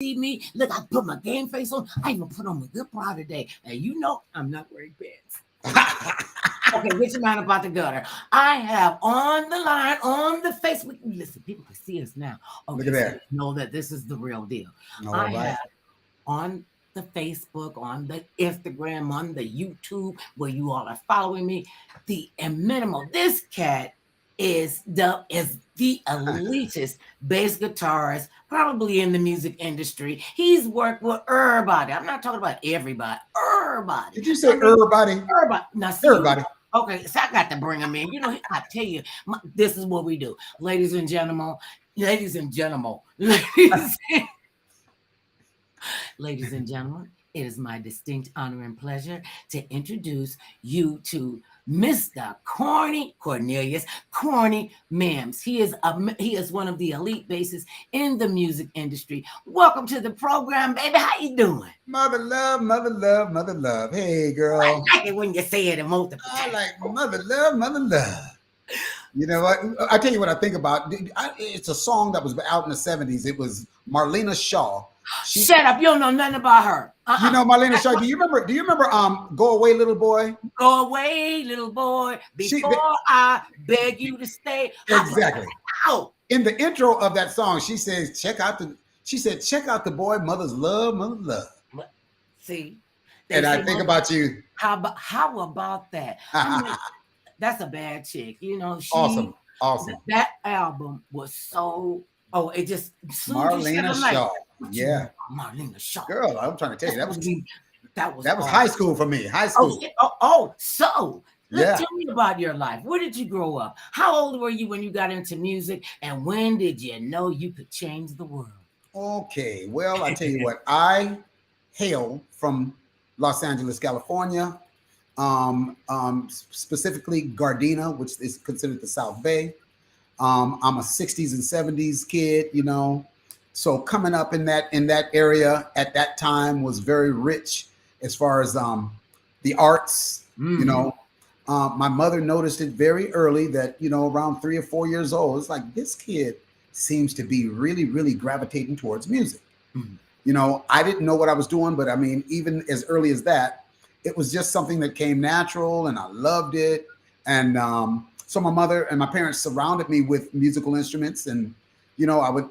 see me. Look, I put my game face on. I even put on my good bra today. And you know I'm not wearing pants. Okay, get your mind about the gutter. I have on the line, on the Facebook. Listen, people can see us now. Look Okay, at so that. you know that this is the real deal. All I right. have on the Facebook, on the Instagram, on the YouTube, where you all are following me. The minimal. This cat is the elitist bass guitarist, probably in the music industry. He's worked with everybody. I'm not talking about everybody. Everybody. Did you I say mean, everybody? everybody. Now, see you. Everybody. Okay, so I got to bring him in. You know, I tell you, this is what we do, ladies and gentlemen, ladies and gentlemen. It is my distinct honor and pleasure to introduce you to Mr. Corny Cornelius Corny Mims. He is one of the elite bassists in the music industry. Welcome to the program, baby. How you doing? Mother love, mother love, mother love. Hey, I girl. like it when you say it in multiple I times. like mother love, mother love. You know what? I tell you what I think about. It's a song that was out in the 70s. It was Marlena Shaw. Shut up! You don't know nothing about her. You know Marlena Shaw. Do you remember Go Away Little Boy? Go away, little boy, before I beg you to stay. Exactly. Ow. In the intro of that song, she said, check out the boy, mother's love, mother's love. See, And I think about you. How about that? I'm like, that's a bad chick. You know, Awesome. That album was so. Oh, it just Marlena Shaw. Yeah. Marlena Shaw. Girl, I'm trying to tell you, that was awesome. high school for me. High school. So tell me about your life. Where did you grow up? How old were you when you got into music? And when did you know you could change the world? Okay. Well, I tell you what, I hail from Los Angeles, California, specifically Gardena, which is considered the South Bay. I'm a 60s and 70s kid, you know. So coming up in that area at that time was very rich as far as the arts, you know. My mother noticed it very early that, you know, around 3 or 4 years old, it's like this kid seems to be really, really gravitating towards music. You know, I didn't know what I was doing, but I mean, even as early as that, it was just something that came natural and I loved it. And so my mother and my parents surrounded me with musical instruments, and, you know, I would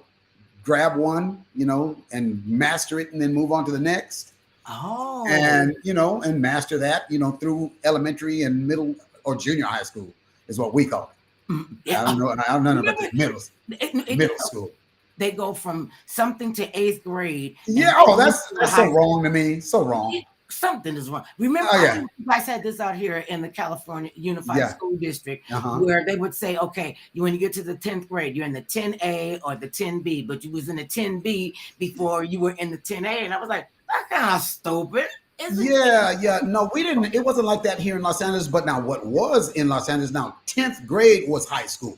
grab one, you know, and master it and then move on to the next. Oh. And, you know, and master that, you know, through elementary and middle or junior high school is what we call it. Yeah. I don't know about the middle school. They go from something to 8th grade. Yeah. Oh, that's so wrong to me. So wrong. Something is wrong. Remember, you guys had this out here in the California Unified School District, where they would say, okay, when you get to the 10th grade, you're in the 10A or the 10B, but you was in the 10B before you were in the 10A. And I was like, that's kind of stupid. Yeah. No, we didn't. It wasn't like that here in Los Angeles. But now what was in Los Angeles now, 10th grade was high school,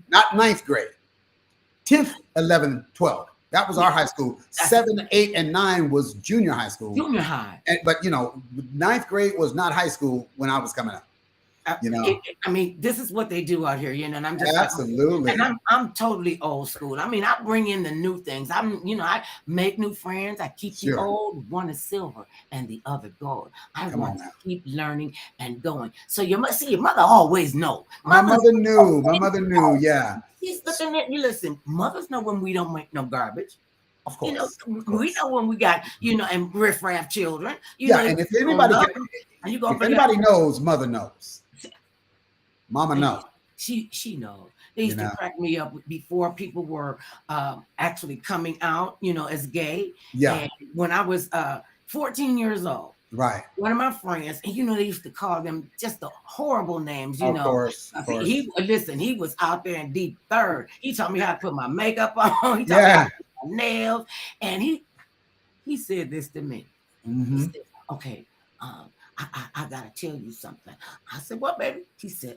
not 9th grade. 10th, 11th, 12th. That was our high school. 7, 8, and 9 was junior high school. Junior high. But, you know, 9th grade was not high school when I was coming up. You know, I mean, this is what they do out here, you know, and I'm just absolutely. And I'm totally old school. I mean, I bring in the new things. I make new friends. I keep the old. One is silver and the other gold. I want to keep learning and going. So your mother always know. My mother knew. Yeah. She's looking at you. Listen, mothers know when we don't make no garbage. Of course. You know, we know when we got, you know, and riffraff children. You know, and if anybody knows, mother knows. Mama knows. She knows. They used to crack me up before people were actually coming out, you know, as gay. Yeah. And when I was 14 years old. Right. One of my friends, and you know, they used to call them just the horrible names, you know. Of course. He was out there in deep third. He taught me how to put my makeup on. He taught me how to put my nails. And he said this to me. He said, okay, I gotta tell you something. I said, what, baby? He said,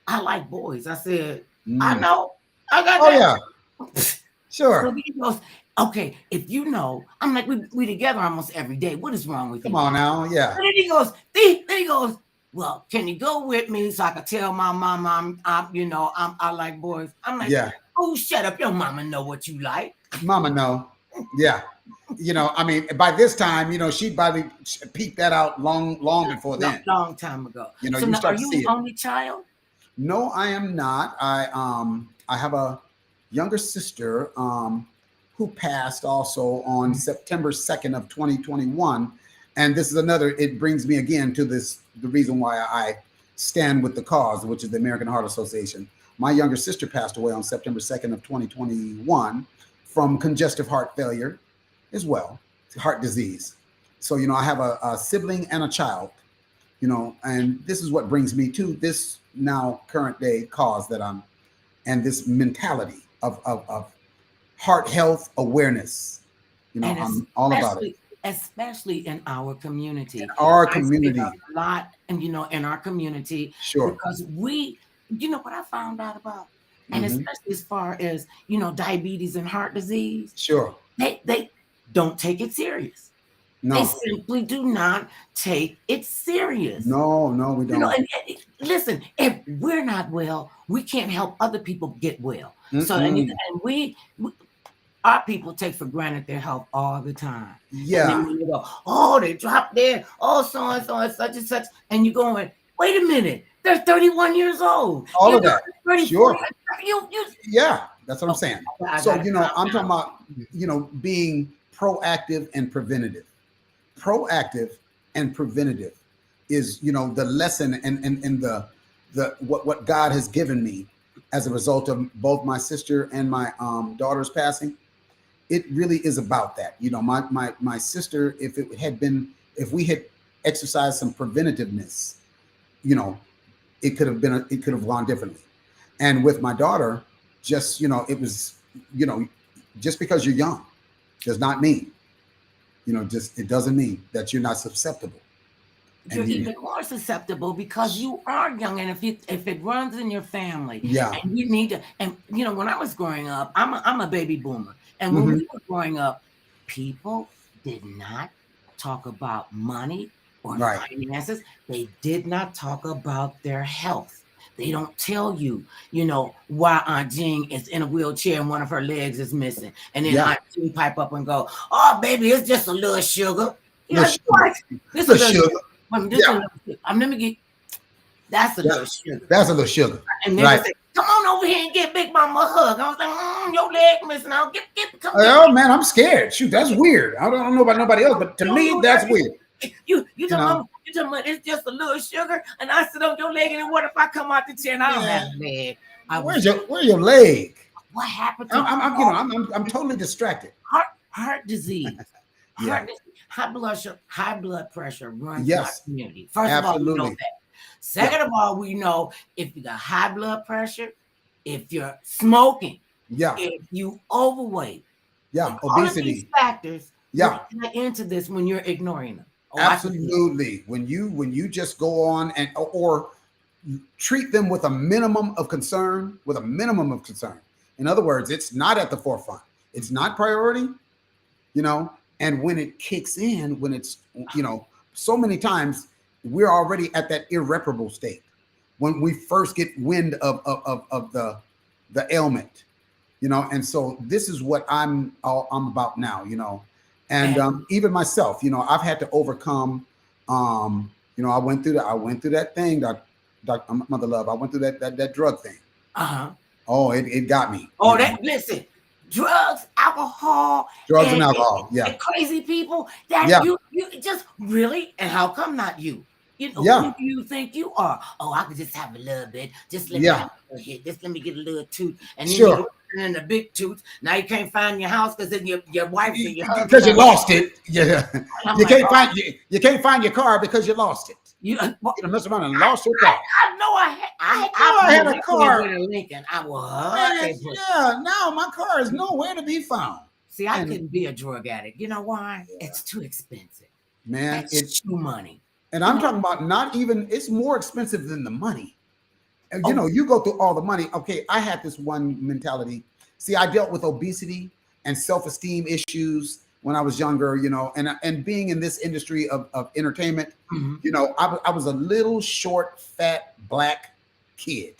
I like boys. I said, I know. I got that. Oh, yeah. Sure. So he goes, okay, if you know, I'm like, we together almost every day. What is wrong with you? Come on now, yeah. And then he goes, well, can you go with me so I can tell my mama I like boys? I'm like, oh, shut up. Your mama know what you like. Mama know. Yeah. I mean, by this time, she'd probably peeked that out long before then. Long time ago. So You now, are start to you see an it. only child? No, I am not. I have a younger sister who passed also on September 2nd of 2021. And this is another, it brings me again to the reason why I stand with the cause, which is the American Heart Association. My younger sister passed away on September 2nd of 2021 from congestive heart failure as well, heart disease. So, I have a sibling and a child, and this is what brings me to this now current day cause that and this mentality of heart health awareness. And I'm all about it. especially in our community. Our I see it community. a lot, and in our community, Sure. because what I found out about, and Mm-hmm. especially as far as diabetes and heart disease, Sure. they don't take it serious. They No. simply do not take it serious. No, we don't. And listen, if we're not well, we can't help other people get well. So, and we our people take for granted their health all the time. Yeah. And then when you go, oh, they dropped dead, oh, so and so and such and such, and you're going, wait a minute, they're 31 years old. All of that. 34, Sure. You, Yeah, that's what I'm saying. So, I'm talking about, being proactive and preventative. Proactive and preventative is, the lesson and the what God has given me as a result of both my sister and my daughter's passing. It really is about that. My sister, if we had exercised some preventativeness, it could have gone differently. And with my daughter, just, it was, just because you're young does not mean, it doesn't mean that you're not susceptible. You're even more susceptible because you are young, and if it runs in your family, yeah, and you need to, and when I was growing up, I'm a baby boomer, and when we were growing up, people did not talk about money or finances. They did not talk about their health. They don't tell you, why Aunt Jean is in a wheelchair and one of her legs is missing, and then Aunt Jean pipe up and go, "Oh, baby, it's just a little sugar." What? This is sugar. Let me get. That's a little sugar. That's a little sugar. And then they say, "Come on over here and get Big Mama a hug." I was like, "Your leg missing out. Come." Oh man, I'm scared. Shoot, that's weird. I don't know about nobody else, but to me, that's weird. You talking about it's just a little sugar, and I sit on your leg, and then what if I come out the chair and I don't have a leg? Where's your leg? What happened to I'm totally distracted. Heart disease. Heart disease. High blood pressure runs in our community. First of all, we know that. Second of all, we know if you got high blood pressure, if you're smoking, if you overweight, obesity, all of these factors get into this when you're ignoring them. Absolutely. When you just go on or treat them with a minimum of concern, In other words, it's not at the forefront. It's not priority, And when it kicks in, when it's, so many times we're already at that irreparable state when we first get wind of the ailment, And so this is what I'm about now, And even myself, I've had to overcome. I went through that thing, Dr. Mother Love. I went through that drug thing. Oh, it got me. Oh, listen. Drugs, alcohol, and alcohol, and crazy people that you just really, and how come not you? Who do you think you are? Oh, I could just have a little bit. Just let me have a hit. Just let me get a little tooth, and then you in the big tooth. Now you can't find your house because then your wife and your husband because you lost it. Yeah, you can't find your car because you lost it. You mess around and lost your car. I had a car. Lincoln. I was. Now my car is nowhere to be found. See, I couldn't be a drug addict. You know why? It's too expensive. Man, it's too money. And I'm talking about not even. It's more expensive than the money. And you go through all the money. Okay, I had this one mentality. See, I dealt with obesity and self-esteem issues when I was younger, and being in this industry of entertainment, I was a little short, fat, black kid,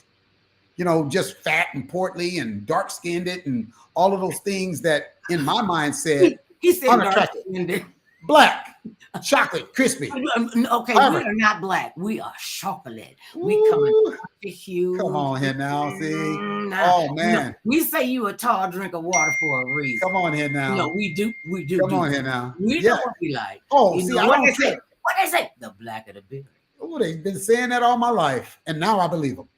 just fat and portly and dark skinned and all of those things that in my mind said he said unattractive. Black, chocolate, crispy. Okay, we are not black. We are chocolate. We come to hue. Come on here now, see? Oh man, we say you a tall drink of water for a reason. Come on here now. We do. Come on here now. We know what we like. Oh, see, what they say? What they say? The black of the berry. Oh, they've been saying that all my life, and now I believe them.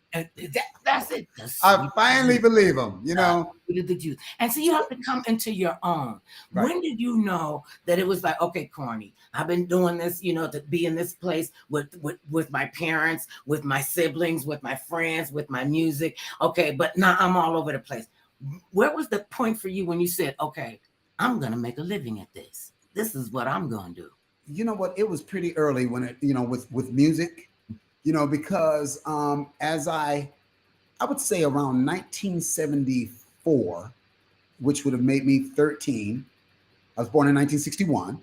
That's it. I finally believe them, The juice. And so you have to come into your own. Right. When did you know that it was like, okay, Corny, I've been doing this, to be in this place with my parents, with my siblings, with my friends, with my music. Okay, but now I'm all over the place. Where was the point for you when you said, okay, I'm going to make a living at this? This is what I'm going to do. You know what? It was pretty early when it, with music. Because as I would say around 1974, which would have made me 13. I was born in 1961.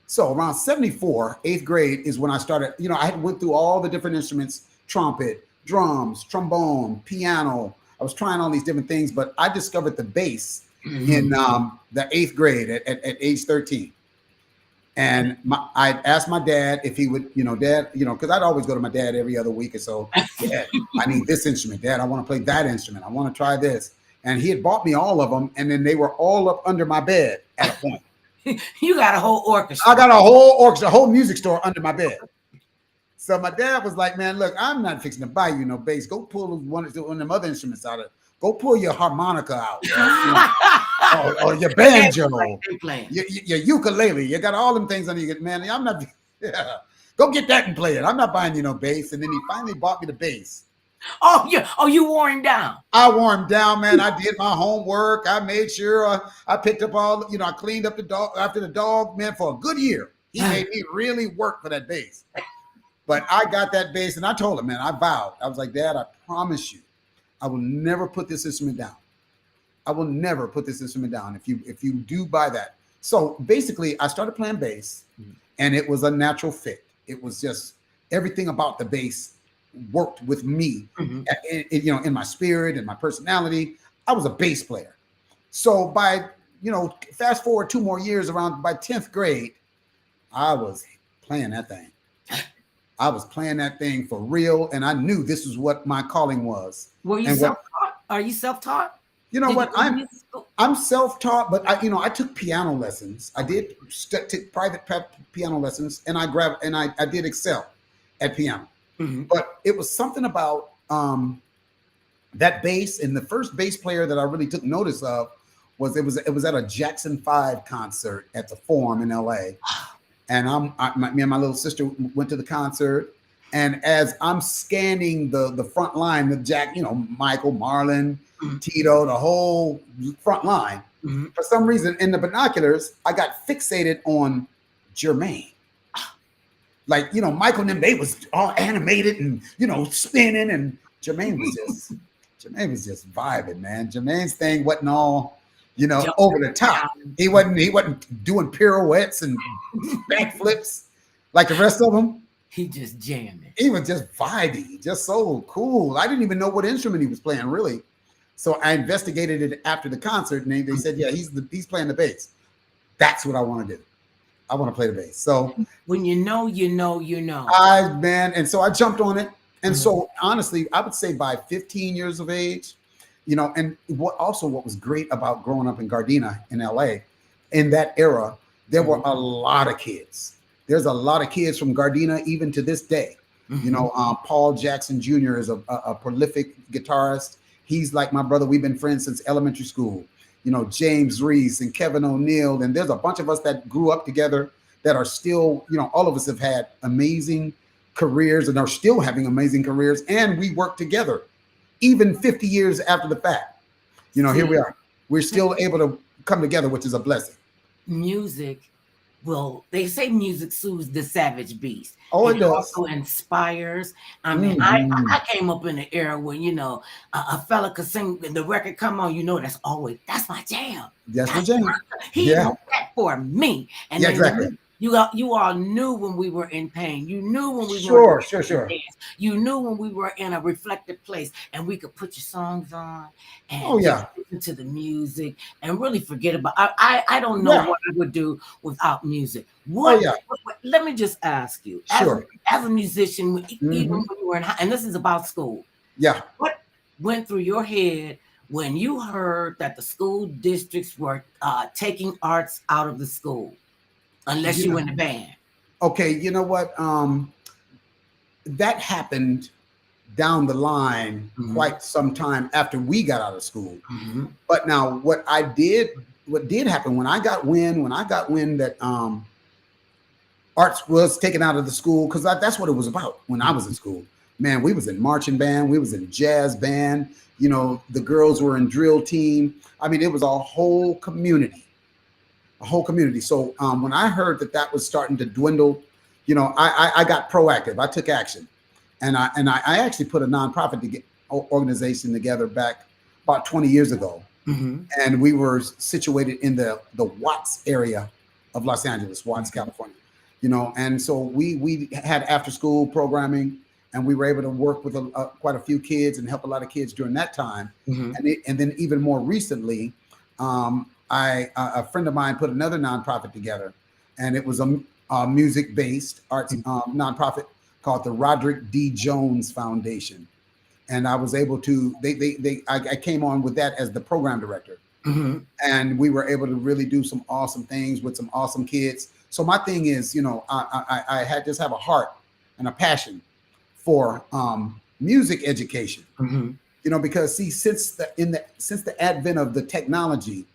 So around 74, 8th grade is when I started, I had went through all the different instruments, trumpet, drums, trombone, piano. I was trying all these different things, but I discovered the bass in the 8th grade at age 13. And I asked my dad if he would, Dad, because I'd always go to my dad every other week or so. Dad, I need this instrument. Dad, I want to play that instrument. I want to try this. And he had bought me all of them. And then they were all up under my bed at a point. You got a whole orchestra. I got a whole orchestra, a whole music store under my bed. So my dad was like, man, look, I'm not fixing to buy you no bass. Go pull one of them other instruments out of it. Go pull your harmonica out. Or your banjo, your ukulele. You got all them things on you. Man, I'm not. Yeah. Go get that and play it. I'm not buying you no bass. And then he finally bought me the bass. Oh, yeah. Oh, you wore him down. I wore him down, man. I did my homework. I made sure I picked up all, I cleaned up the dog after the dog, man, for a good year. He made me really work for that bass. But I got that bass and I told him, man, I vowed. I was like, Dad, I promise you, I will never put this instrument down. I will never put this instrument down if you do buy that. So basically, I started playing bass, and it was a natural fit. It was just everything about the bass worked with me, in my spirit and my personality. I was a bass player. So by fast forward 2 more years, around by 10th grade, I was playing that thing. I was playing that thing for real, and I knew this is what my calling was. Were you self-taught? Are you self-taught? You know what? I'm self-taught, but I took piano lessons. I did take private piano lessons, and I did excel at piano. Mm-hmm. But it was something about that bass, and the first bass player that I really took notice of was it was at a Jackson 5 concert at the Forum in LA. And me and my little sister went to the concert, and as I'm scanning the front line, the Jack, Michael, Marlon, Tito, the whole front line, for some reason in the binoculars, I got fixated on Jermaine. Like, Michael and them, they was all animated and, spinning, and Jermaine was just vibing, man. Jermaine's thing wasn't all, over the top. He wasn't doing pirouettes and backflips like the rest of them. He just jamming. He was just vibey, just so cool. I didn't even know what instrument he was playing, really. So I investigated it after the concert, and they said, yeah, he's playing the bass. That's what I want to do. I want to play the bass. So when you know. And so I jumped on it. And so honestly, I would say by 15 years of age, and what was great about growing up in Gardena in LA in that era, there were a lot of kids. There's a lot of kids from Gardena even to this day. Paul Jackson Jr. is a prolific guitarist. He's like my brother. We've been friends since elementary school. James Reese and Kevin O'Neill. And there's a bunch of us that grew up together that are still, all of us have had amazing careers and are still having amazing careers. And we work together, even 50 years after the fact. Here we are. We're still able to come together, which is a blessing. Music. Well, they say music soothes the savage beast. Oh, it does. Also inspires. I mean, I came up in an era where, a fella could sing and the record come on, that's my jam. That's my jam. He wrote that for me. And exactly. You all knew when we were in pain. You knew when we wanted Sure, sure, to sure. dance. You knew when we were in a reflective place and we could put your songs on Oh and just yeah, listen to the music and really forget about. I don't know yeah. what I would do without music. Oh yeah, Let me just ask you, sure. as a musician, even Hmm. when you were in high, and this is about school, Yeah. what went through your head when you heard that the school districts were taking arts out of the school, unless You you know, were in the band? okay, you know what? That happened down the line Mm-hmm. quite some time after we got out of school. Mm-hmm. But now what did happen when I got wind that arts was taken out of the school, because that's what it was about when I was in school. Man, we was in marching band, we was in jazz band. You know, the girls were in drill team. I mean, it was a whole community. So when I heard that that was starting to dwindle, you know, I got proactive. I took action, and I actually put a nonprofit organization together back about 20 years ago, Mm-hmm. and we were situated in the Watts area of Los Angeles, Watts, Mm-hmm. California. You know, and so we had after school programming, and we were able to work with quite a few kids and help a lot of kids during that time. Mm-hmm. And then even more recently, a friend of mine put another nonprofit together, and it was a music based arts nonprofit called the Roderick D. Jones Foundation. And I was able to I came on with that as the program director, Mm-hmm. and we were able to really do some awesome things with some awesome kids. So my thing is, you know, I had just have a heart and a passion for music education. Mm-hmm. You know, because see, since the advent of the technology,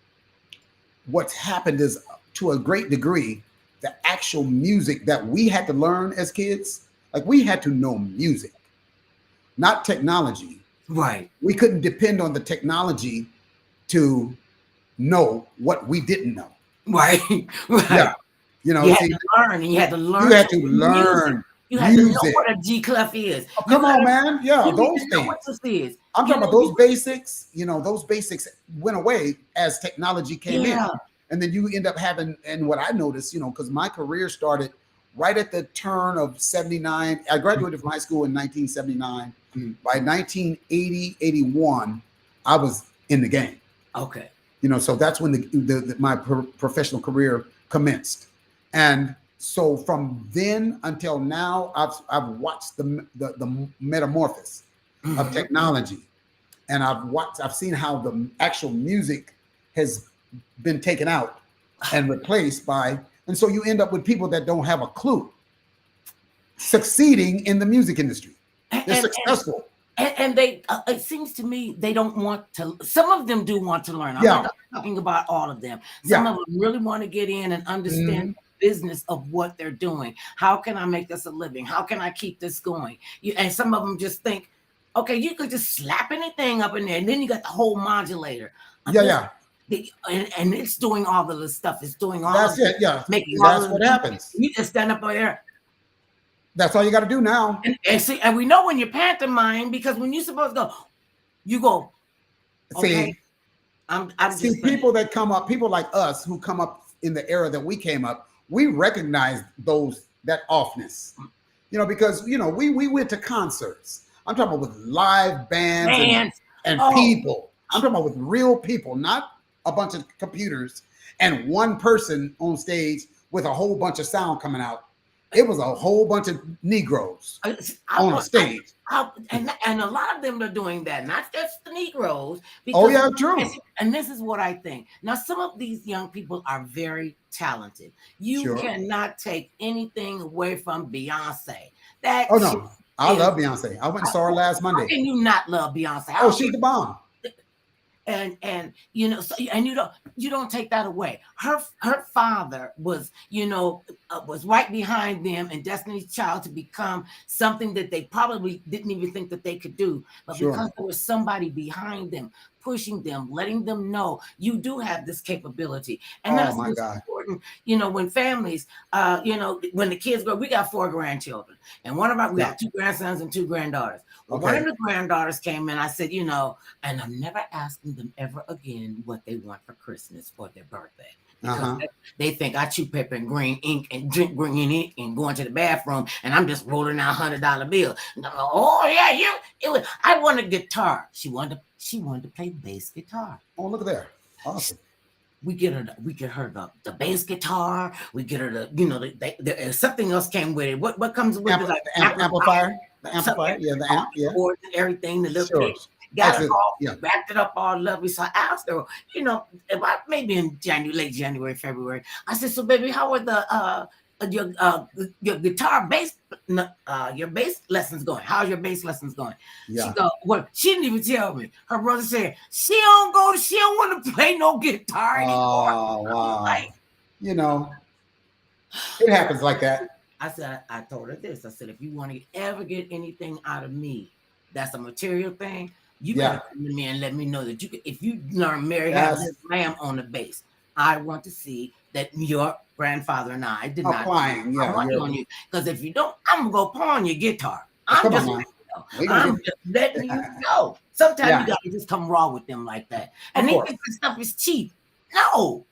what's happened is, to a great degree, the actual music that we had to learn as kids, like we had to know music, not technology. Right. We couldn't depend on the technology to know what we didn't know. Right. Yeah. Right. You know, You had see, to learn, and you had to you learn had to music. learn You had to know music. what a G clef is. Oh, You come on, gotta. man. Yeah, You need those to know what things. this is. I'm You talking know. about those basics. You know, those basics went away as technology came in. Yeah. And then you end up having, and what I noticed, you know, because my career started right at the turn of 79. I graduated from high school in 1979. Mm-hmm. By 1980, 81, I was in the game. Okay. You know, so that's when my professional career commenced. And so from then until now, I've watched the metamorphosis of Mm-hmm. technology, and I've seen how the actual music has been taken out and replaced by, and so you end up with people that don't have a clue succeeding in the music industry. They're And, successful. and they it seems to me they don't want to. Some of them do want to learn. I'm Yeah, not talking about all of them. Some yeah. of them really want to get in and understand Hmm. the business of what they're doing. How can I make this a living? How can I keep this going? And some of them just think, okay, you could just slap anything up in there, and then you got the whole modulator. Yeah, This, yeah. and it's doing all of this stuff. It's doing all of That's this, it. Yeah, making all that's of what this. happens. You just stand up there. That's all you got to do now. And see, and we know when you're pantomime, because when you're supposed to go, you go, okay, See, I'm see, just saying. people that come up, people like us who come up in the era that we came up, we recognize that offness. You know, because you know we went to concerts. I'm talking about with live bands Man, and oh, people. I'm talking about with real people, not a bunch of computers and one person on stage with a whole bunch of sound coming out. It was a whole bunch of Negroes on a stage. and a lot of them are doing that, not just the Negroes. Oh Because yeah, true. and this is what I think. Now, some of these young people are very talented. You Sure. cannot take anything away from Beyonce. That Oh chick no, I is. love Beyonce. I went and saw her last How Monday. can you not love Beyonce? I Oh, don't she's care. the bomb. And you know, so, and you don't take that away. Her father was, was right behind them and Destiny's Child to become something that they probably didn't even think that they could do, but Sure. because there was somebody behind them pushing them, letting them know you do have this capability. And Oh that's my what's God. important, when families, when the kids grow. We got 4 grandchildren, and we Yeah. got 2 grandsons and 2 granddaughters. Well, one Okay. of the granddaughters came in. I said, and I'm never asking them ever again what they want for Christmas or their birthday. because they think I chew paper and green ink and drink green ink and go into the bathroom and I'm just rolling out $100 bill. Oh yeah, I want a guitar. She wanted to play bass guitar. Oh, look at there. Awesome. We get her the bass guitar. We get her something else came with it. What comes with it? Like amplifier? The amplifier, yeah, the amp, yeah. Or everything, the little pitch. Got it all, wrapped it up all lovely. So I asked her, maybe in late January, February. I said, so baby, how are your guitar bass your bass lessons going? How's your bass lessons going? She go, well, she didn't even tell me. Her brother said she don't want to play no guitar anymore. Oh wow. Like, it happens like that. I said, I told her this. I said, if you want to ever get anything out of me, that's a material thing. You gotta come to me and let me know that if you learn Mary Had This Lamb on the bass, I want to see that your grandfather and I did not on you. Because if you don't, I'm gonna go pawn your guitar. I'm just letting you know. Sometimes you gotta just come raw with them like that. And they think this stuff is cheap. No.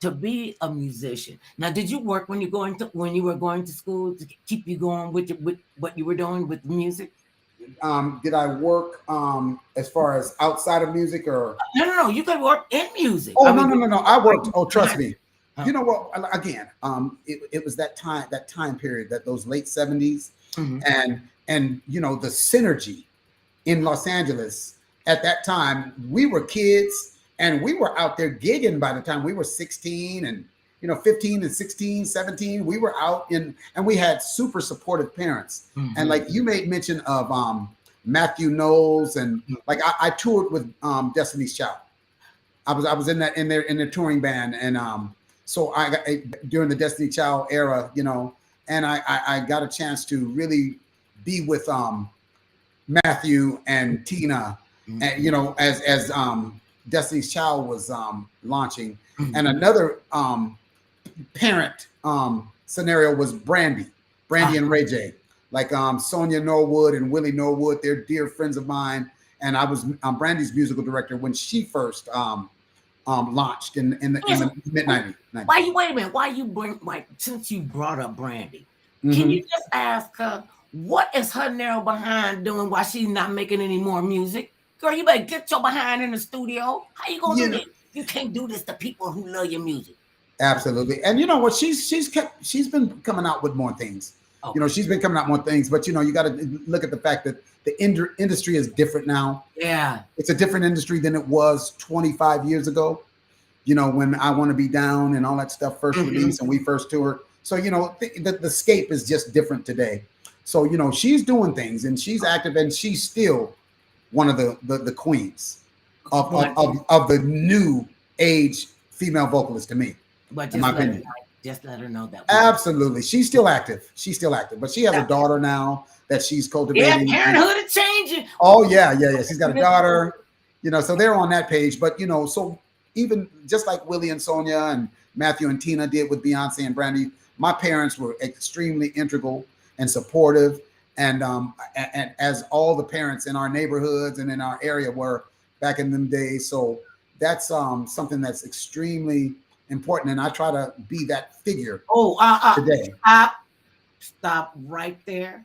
To be a musician. Now, did you work when you were going to school to keep you going with what you were doing with music? Did I work as far as outside of music or? No. You could work in music. Oh, no. I worked. Oh, trust me. You know what? Again, it was that time period, that those late 70s, and the synergy in Los Angeles at that time. We were kids. And we were out there gigging by the time we were 16 and, 15 and 16, 17. We were out and we had super supportive parents. And like you made mention of Matthew Knowles and like I toured with Destiny's Child. I was in their touring band. And so I got during the Destiny Child era, and I got a chance to really be with Matthew and Tina, and, as Destiny's Child was launching, and another parent scenario was Brandy and Ray J, like Sonia Norwood and Willie Norwood. They're dear friends of mine, and I was Brandy's musical director when she first launched in the mid '90s. Wait a minute? Since you brought up Brandy, can you just ask her what is her narrow behind doing? Why she's not making any more music? Girl, you better get your behind in the studio. How you gonna do this? You can't do this to people who love your music. Absolutely. And you know what? She's been coming out with more things. Okay. She's been coming out more things, but you got to look at the fact that the industry is different now. Yeah. It's a different industry than it was 25 years ago. When I Want to Be Down and all that stuff first released and we first toured. So, the scape is just different today. So, she's doing things and she's active and she's still one of the queens of the new age female vocalist to me. But just let her know that. Absolutely. She's still active. But she has a daughter now that she's cultivating. Yeah, parenthood is changing. Oh, yeah. She's got a daughter, so they're on that page. But, so even just like Willie and Sonia and Matthew and Tina did with Beyonce and Brandy, my parents were extremely integral and supportive. And as all the parents in our neighborhoods and in our area were back in them days. So that's something that's extremely important. And I try to be that figure today. Stop right there.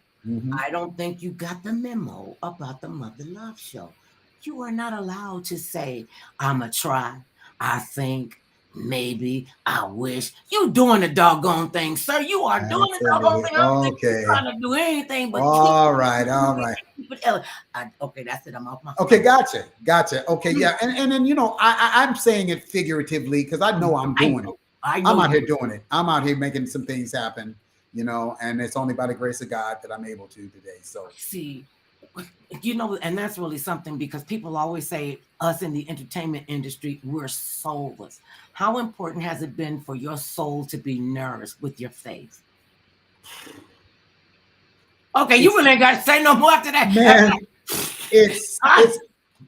I don't think you got the memo about the Mother Love Show. You are not allowed to say, I'm going to try, I think, maybe, I wish. You doing the doggone thing, sir. You are doing the doggone thing. I don't think you're trying to do anything but all right. Okay, that's it. I'm off my Okay, gotcha. Okay, yeah. And then I'm saying it figuratively because I know I'm doing it. I'm out here doing it. I'm out here making some things happen, and it's only by the grace of God that I'm able to today. So see, and that's really something because people always say us in the entertainment industry, we're soulless. How important has it been for your soul to be nourished with your faith? Okay, you really ain't got to say no more after that. Man,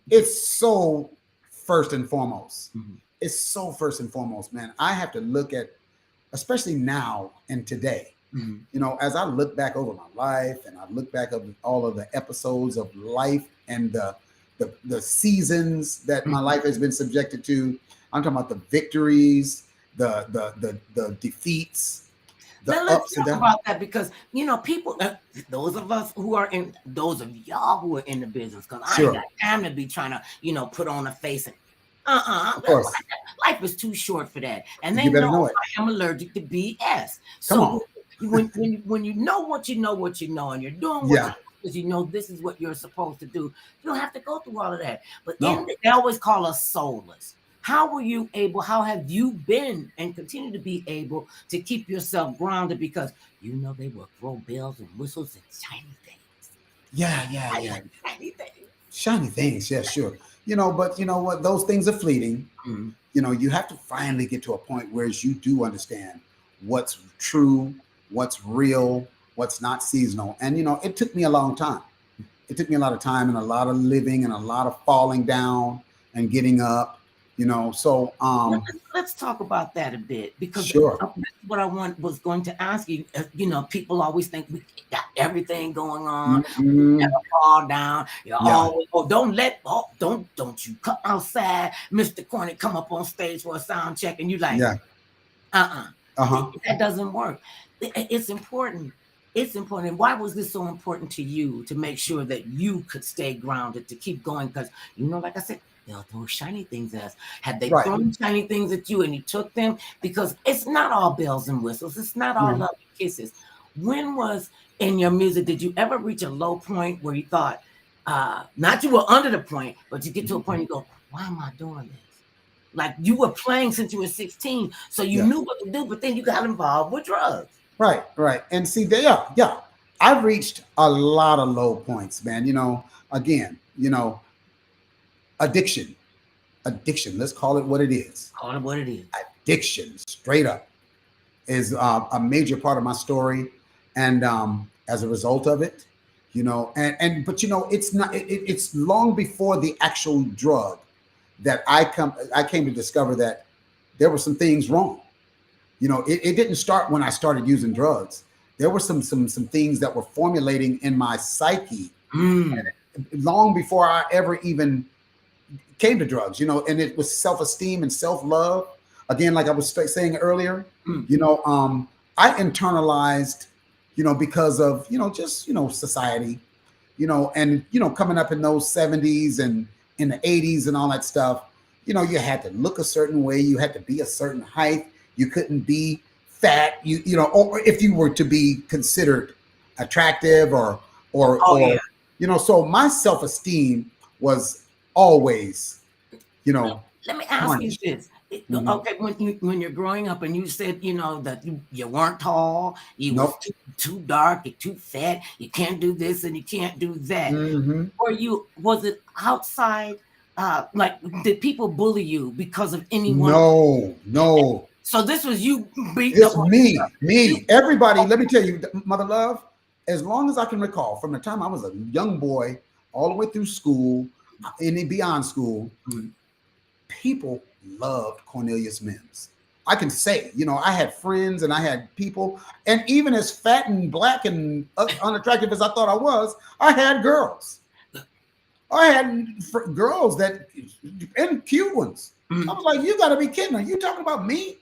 it's so first and foremost. It's so first and foremost, man. I have to look at, especially now and today, as I look back over my life and I look back over all of the episodes of life and the the seasons that my life has been subjected to. I'm talking about the victories, the defeats, the Now let's ups and talk downs. about that because people, those of us who are in, those of y'all who are in the business, because I ain't Sure, got time to be trying to, put on a face and of course, life is too short for that. And they you better know know it. I am allergic to BS. Come So on, when you know what you know, and you're doing what yeah, you because this is what you're supposed to do, you don't have to go through all of that. But no, they always call us soulless. How have you been and continue to be able to keep yourself grounded? Because they will throw bells and whistles and shiny things. yeah, Shiny things. shiny things, yeah, sure. But you know what? Those things are fleeting. Mhm. You have to finally get to a point where you do understand what's true, what's real, what's not seasonal. And it took me a long time. It took me a lot of time and a lot of living and a lot of falling down and getting up. So Let's talk about that a bit because sure. this is what I was going to ask you. People always think we got everything going on. We Mhm. never fall down. You're Yeah, always don't you come outside, Mr. Corny, come up on stage for a sound check, and you like yeah, uh-uh. uh-huh. That doesn't work. It's important. It's important. Why was this so important to you to make sure that you could stay grounded, to keep going? Because, like I said, they'll throw shiny things at us. Had they Right. thrown shiny things at you and you took them, because it's not all bells and whistles. It's not all No. love and kisses. When was in your music, did you ever reach a low point where you thought, not you were under the point, but you get to a point and you go, why am I doing this? Like you were playing since you were 16, so you Yeah. knew what to do, but then you got involved with drugs. Right. And see, yeah. I've reached a lot of low points, man. Again, addiction. Addiction. Let's call it what it is. Call it what it is. Addiction, straight up, is a major part of my story. And as a result of it, but it's not. It's long before the actual drug that I came to discover that there were some things wrong. It didn't start when I started using drugs. There were some things that were formulating in my psyche Mm. long before I ever even came to drugs. And it was self-esteem and self-love. Again, like I was saying earlier, Mm. I internalized, because of just society, and coming up in those 70s and in the 80s and all that stuff. You had to look a certain way, you had to be a certain height, you couldn't be fat, or if you were to be considered attractive Oh yeah. or so my self-esteem was always Let me ask you tarnished. this. Mhm. Okay, when you're growing up and you said that you weren't tall, you was Nope. too dark, you're too fat, you can't do this and you can't do that. Hmm. Was it outside? Like did people bully you because of any one of No. so this was you beating up It's on yourself. You me. Everybody, let me tell you, Mother Love, as long as I can recall, from the time I was a young boy all the way through school, and beyond school, Mhm. people loved Cornelius Mims. I can say, I had friends and I had people, and even as fat and black and unattractive as I thought I was, I had girls. I had girls and cute ones. I Mhm. was like, you got to be kidding. Are you talking about me?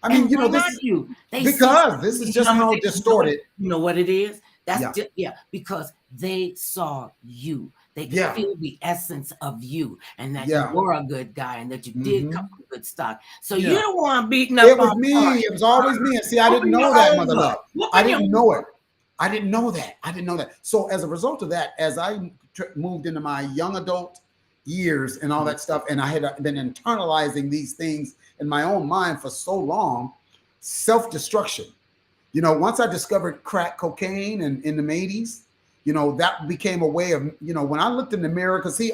I mean, And why this not is you? They see because this something, is just how distorted. you know what it is? That's Yeah. just because they saw you. They could Yeah. feel the essence of you and that you Yeah. were a good guy and that you did come Hmm. from good stock. So you Yeah. don't want beating up It was on me. It was always me. And see, I didn't whooping your know that, own Mother butt. Love. I Whooping your didn't own know it. butt. I didn't know that. I didn't know that. So as a result of that, as I moved into my young adult years and all that stuff, and I had been internalizing these things in my own mind for so long, self-destruction. Once I discovered crack cocaine in the 80s, that became a way of, when I looked in the mirror, because you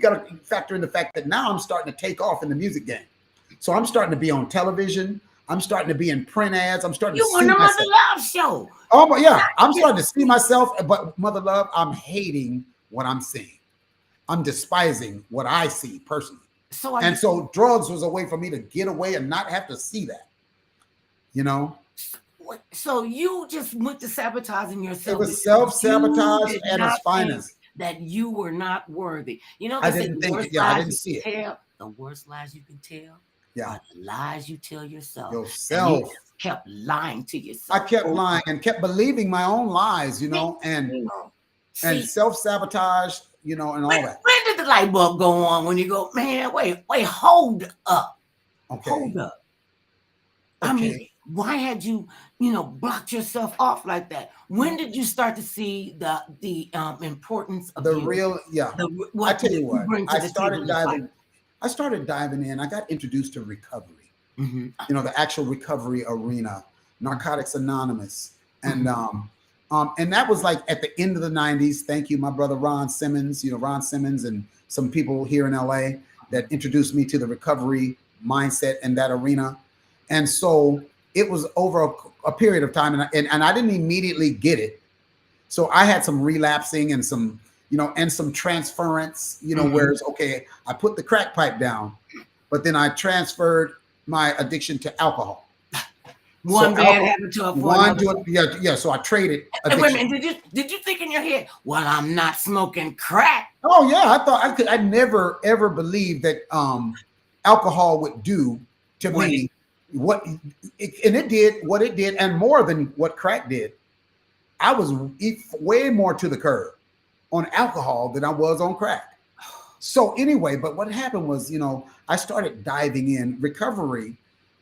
got to factor in the fact that now I'm starting to take off in the music game. So I'm starting to be on television. I'm starting to be in print ads. I'm starting to You on see the Mother myself. Love show. Oh, but yeah, I'm Just starting to see myself. But Mother Love, I'm hating what I'm seeing. I'm despising what I see personally. so are And you so drugs was a way for me to get away and not have to see that. You know, so you just went to sabotaging it yourself was because you self-sabotage did at its not think finest. that you were not worthy. You know, I they say didn't the think it. worst Yeah, I lies didn't you see can it. tell, the worst lies you can tell Yeah. are the lies you tell yourself. And you Yourself. just kept lying to I yourself. kept lying and kept believing my own lies, you know, You know, and see, self-sabotage, you know, and all that. when did the light bulb go on when you go, man, wait, hold up. Hold Okay. up. I mean, Okay. why had you, blocked yourself off like that? When did you start to see the importance of The you, real, yeah. I what tell you you what, bring to the table in life? I started diving in. I got introduced to recovery, Mm-hmm. you know, the actual recovery arena, Narcotics Anonymous. And Mm-hmm. and that was like at the end of the 90s. Thank you, my brother Ron Simmons, you know, Ron Simmons and some people here in LA that introduced me to the recovery mindset and that arena. And so it was over a period of time, and I didn't immediately get it. So I had some relapsing and some, you know, and some transference, you know, Mm-hmm. whereas, okay, I put the crack pipe down, but then I transferred my addiction to alcohol. So One bad habit to for one another. to yeah. So I traded And wait a addiction. minute, did you think in your head, well, I'm not smoking crack? Oh yeah, I thought I could. I never ever believed that alcohol would do to What it me what and it did what it did, and more than what crack did. I was way more to the curb on alcohol than I was on crack. So anyway, but what happened was, you know, I started diving in recovery,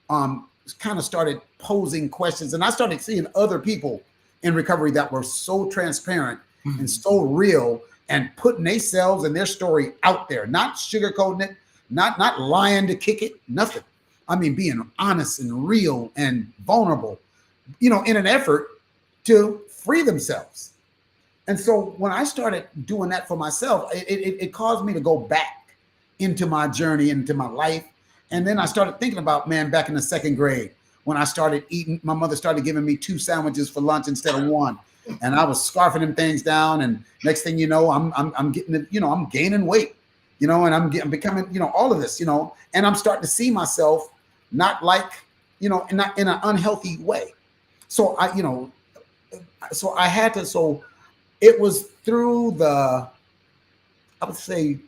kind of started posing questions, and I started seeing other people in recovery that were so transparent and Mhm. so real and putting themselves and their story out there, not sugarcoating it, not lying to kick it, nothing. I mean, being honest and real and vulnerable, you know, in an effort to free themselves. And so when I started doing that for myself, it caused me to go back into my journey, into my life. And then I started thinking about, man, back in the second grade, when I started eating, my mother started giving me 2 sandwiches for lunch instead of one. And I was scarfing them things down. And next thing you know, I'm getting, you know, I'm gaining weight, you know, and I'm becoming, you know, all of this, you know, and I'm starting to see myself not like, you know, not in an unhealthy way. So I, you know, so I had to, so it was through I would say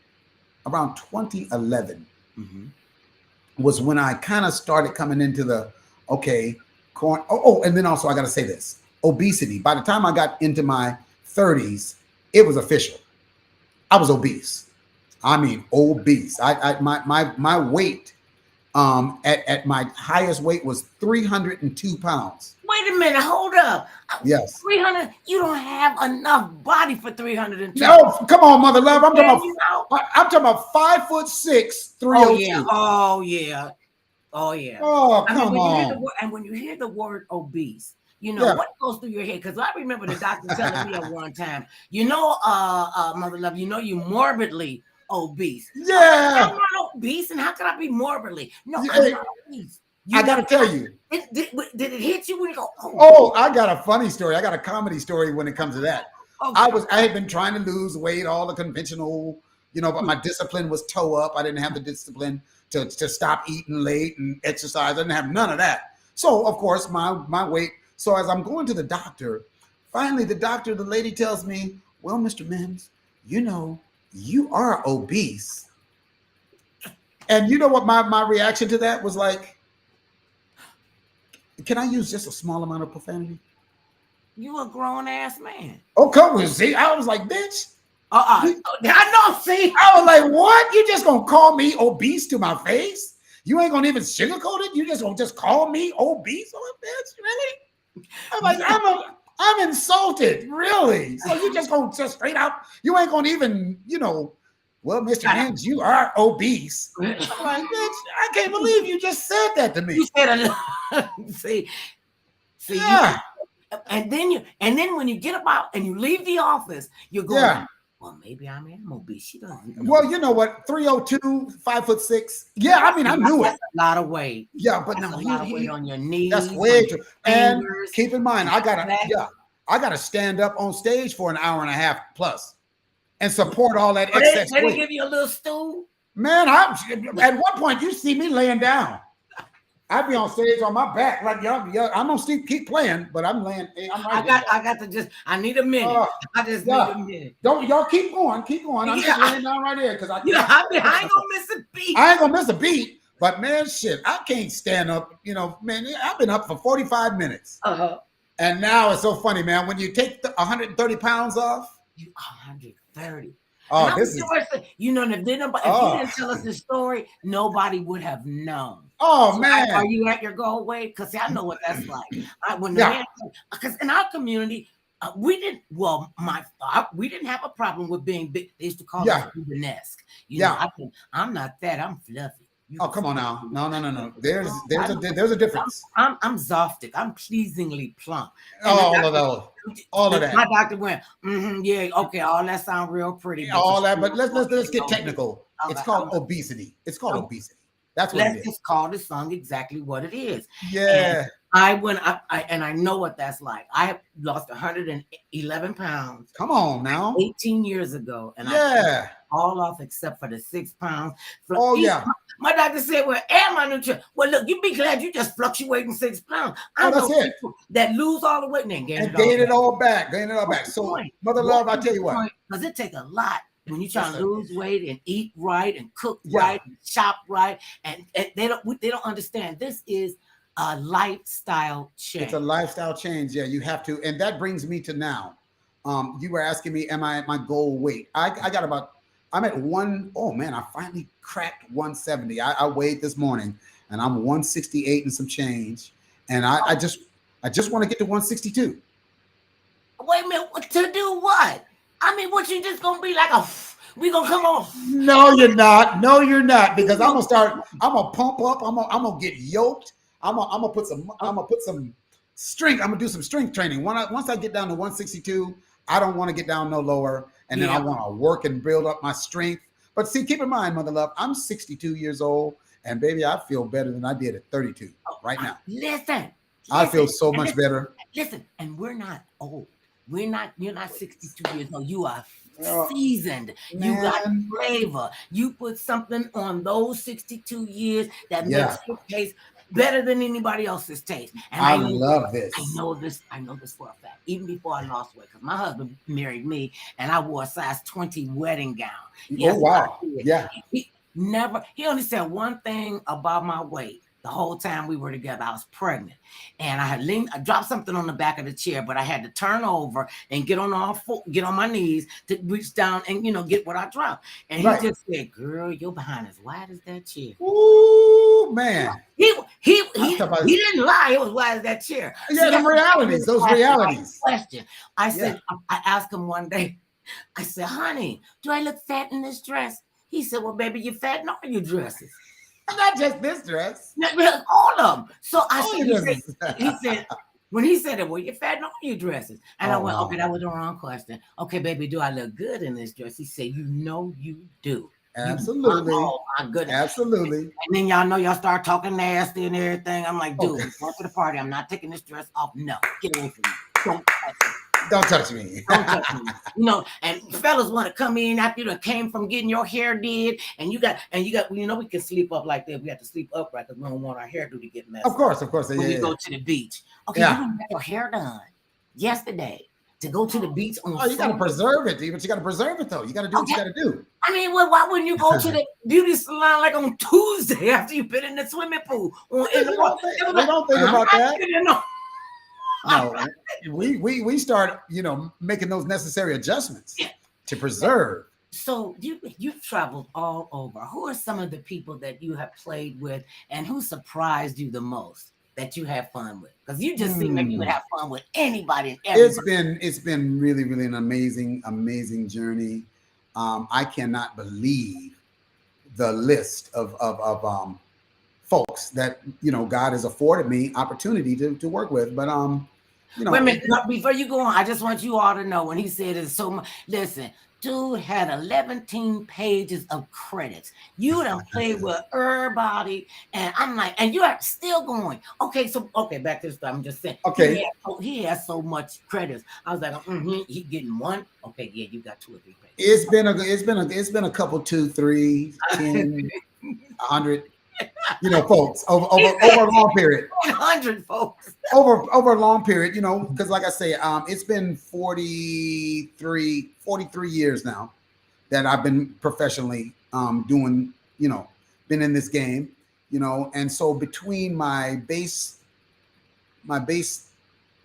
around 2011 Mhm. was when I kind of started coming into the, okay, and then also I got to say this, obesity. By the time I got into my 30s, it was official. I was obese. I mean, obese. My weight, at my highest weight was 302 pounds. Wait a minute, hold up. Yes. 300, you don't have enough body for 302. No, come on, mother love. Man, you know? I'm talking about 5'6", Oh yeah, 302. oh yeah, oh yeah. Oh, I mean, come when you hear the on. word, and when you hear the word obese, Yeah. what goes through your head? Because I remember the doctor telling me at one time, mother love, you morbidly obese. I'm like, I'm Yeah. not obese, and how can I be morbidly? No, I'm Yeah. not obese. I You got know, to tell you. did it hit you when you go, oh, Oh, I got a funny story. I got a comedy story when it comes to that. okay. I had been trying to lose weight, all the conventional, you know, but my discipline was toe up. I didn't have the discipline to stop eating late and exercise. I didn't have none of that. So of course my weight. So as I'm going to the doctor, finally the lady tells me, well, Mr. Mims, you know, you are obese. And you know what my reaction to that was like, can I use just a small amount of profanity? You a grown ass man. Oh, come on, see, I was like, bitch. You, I know. See, I was like, what? You just gonna call me obese to my face? You ain't gonna even sugarcoat it? You just gonna just call me obese? Oh, bitch, really? I'm like, I'm insulted, really. So you just gonna just straight out, you ain't gonna even, you know, well, Mr. Mims, you are obese. I'm like, bitch, I can't believe you just said that to me. you said a lot. See, Yeah, and then when you get about and you leave the office, you're going, yeah. well, maybe I am obese. She doesn't know. Well, you know what? 302, 5'6". Yeah, I mean, I knew it. That's a lot of weight. Yeah, but That's no, a lot of weight on your that's knees, on way too. your And fingers, keep in mind, on your back. I gotta stand up on stage for an hour and a half plus and support all that Oh, excess they weight. give you a little stool. Man, at one point you see me laying down. I'd be on stage on my back, like y'all. I'm gonna keep playing, but I'm laying. I'm right I got to just. I need a minute. I just need a minute. Don't y'all keep going, keep going. I'm just laying down right here because I ain't gonna miss a beat. I ain't gonna miss a beat. But man, shit, I can't stand up. You know, man, I've been up for 45 minutes. And now it's so funny, man. When you take 130 pounds off, 130. Oh, this is. You know, if you didn't tell us the story, nobody would have known. Oh so man, are you at your goal weight? Because I know what that's like. Because in our community, we didn't. Well, we didn't have a problem with being big. They used to call us Rubenesque. You know, I'm not that. I'm fluffy. Oh, come on now. No. There's a difference. I'm Zoftic. I'm pleasingly plump. All of that. My doctor went, yeah, okay, all that sound real pretty. All that, but let's get technical. It's called obesity. It's called obesity. That's what it is. Let's just call the song exactly what it is. Yeah. And I know what that's like. I have lost 111 pounds. Come on now. 18 years ago. And I all off except for the 6 pounds. My doctor said, well, am I nutrition? Well, look, you be glad you just fluctuating 6 pounds. I know people that lose all the weight and then gain it all back. So, Mother Love, I tell you what. Because it takes a lot when you try to lose weight and eat right and cook right and shop right. And they don't understand. This is a lifestyle change. It's a lifestyle change. Yeah, you have to. And that brings me to now. You were asking me, am I at my goal weight? I'm at I finally cracked 170. I weighed this morning and I'm 168 and some change. And I just want to get to 162. Wait a minute, to do what? I mean, what, you just gonna be like we gonna come on? No, you're not. No, you're not. Because I'm gonna pump up. I'm gonna get yoked. I'm gonna put some strength. I'm gonna do some strength training. Once I get down to 162, I don't want to get down no lower. And then I want to work and build up my strength. But see, keep in mind, Mother Love, I'm 62 years old, and baby, I feel better than I did at 32 right now. Listen, I feel so much better. Listen, and we're not old. You're not 62 years old. You are seasoned. You got flavor. You put something on those 62 years that makes your taste better than anybody else's taste. And I love this. I know this for a fact. Even before I lost weight, because my husband married me and I wore a size 20 wedding gown. Yes, wow. Yeah. He only said one thing about my weight. The whole time we were together, I was pregnant, and I dropped something on the back of the chair, but I had to turn over and get on my knees to reach down and get what I dropped. And he just said, "Girl, you're behind as wide as that chair." Ooh, man! He didn't lie. It was wide as that chair. Yeah, those realities. Question. I said, I asked him one day. I said, "Honey, do I look fat in this dress?" He said, "Well, baby, you're fat in all your dresses." Not just this dress. All of them. So he said, when he said it, well, you're fat in all your dresses. And I went, okay, that was the wrong question. Okay, baby, do I look good in this dress? He said, you do. Absolutely. Oh, my goodness. Absolutely. And then y'all start talking nasty and everything. I'm like, dude, going to the party. I'm not taking this dress off. No, get away from me. Don't touch me. Don't touch me. And fellas want to come in after you came from getting your hair did, and you got, we can sleep up like that. We have to sleep upright because we don't want our hairdo to get messed up. Of course. When we go to the beach. Okay, you got your hair done yesterday to go to the beach on you got to preserve it, but you got to preserve it, though. You got to do what you got to do. I mean, why wouldn't you go to the beauty salon like on Tuesday after you've been in the swimming pool? We don't think about that. No, we start, making those necessary adjustments to preserve. So you've traveled all over. Who are some of the people that you have played with, and who surprised you the most that you have fun with? Because you just seem like you would have fun with anybody and everybody. It's been really, really an amazing journey. I cannot believe the list of folks that God has afforded me opportunity to work with. But wait a minute, before you go on, I just want you all to know when he said it's so much. Listen, dude had 11 pages of credits. You done played with everybody, and I'm like, and you are still going. Okay, back to the story. I'm just saying. Okay, he has so much credits. I was like, he getting one. Okay, yeah, you got 2 or 3 pages. It's been a couple, 2, 3, 10, 100. You know, folks, over a long period. 100 folks. Over a long period, you know, because like I say, it's been 43 years now that I've been professionally doing, you know, been in this game, you know, and so between my bass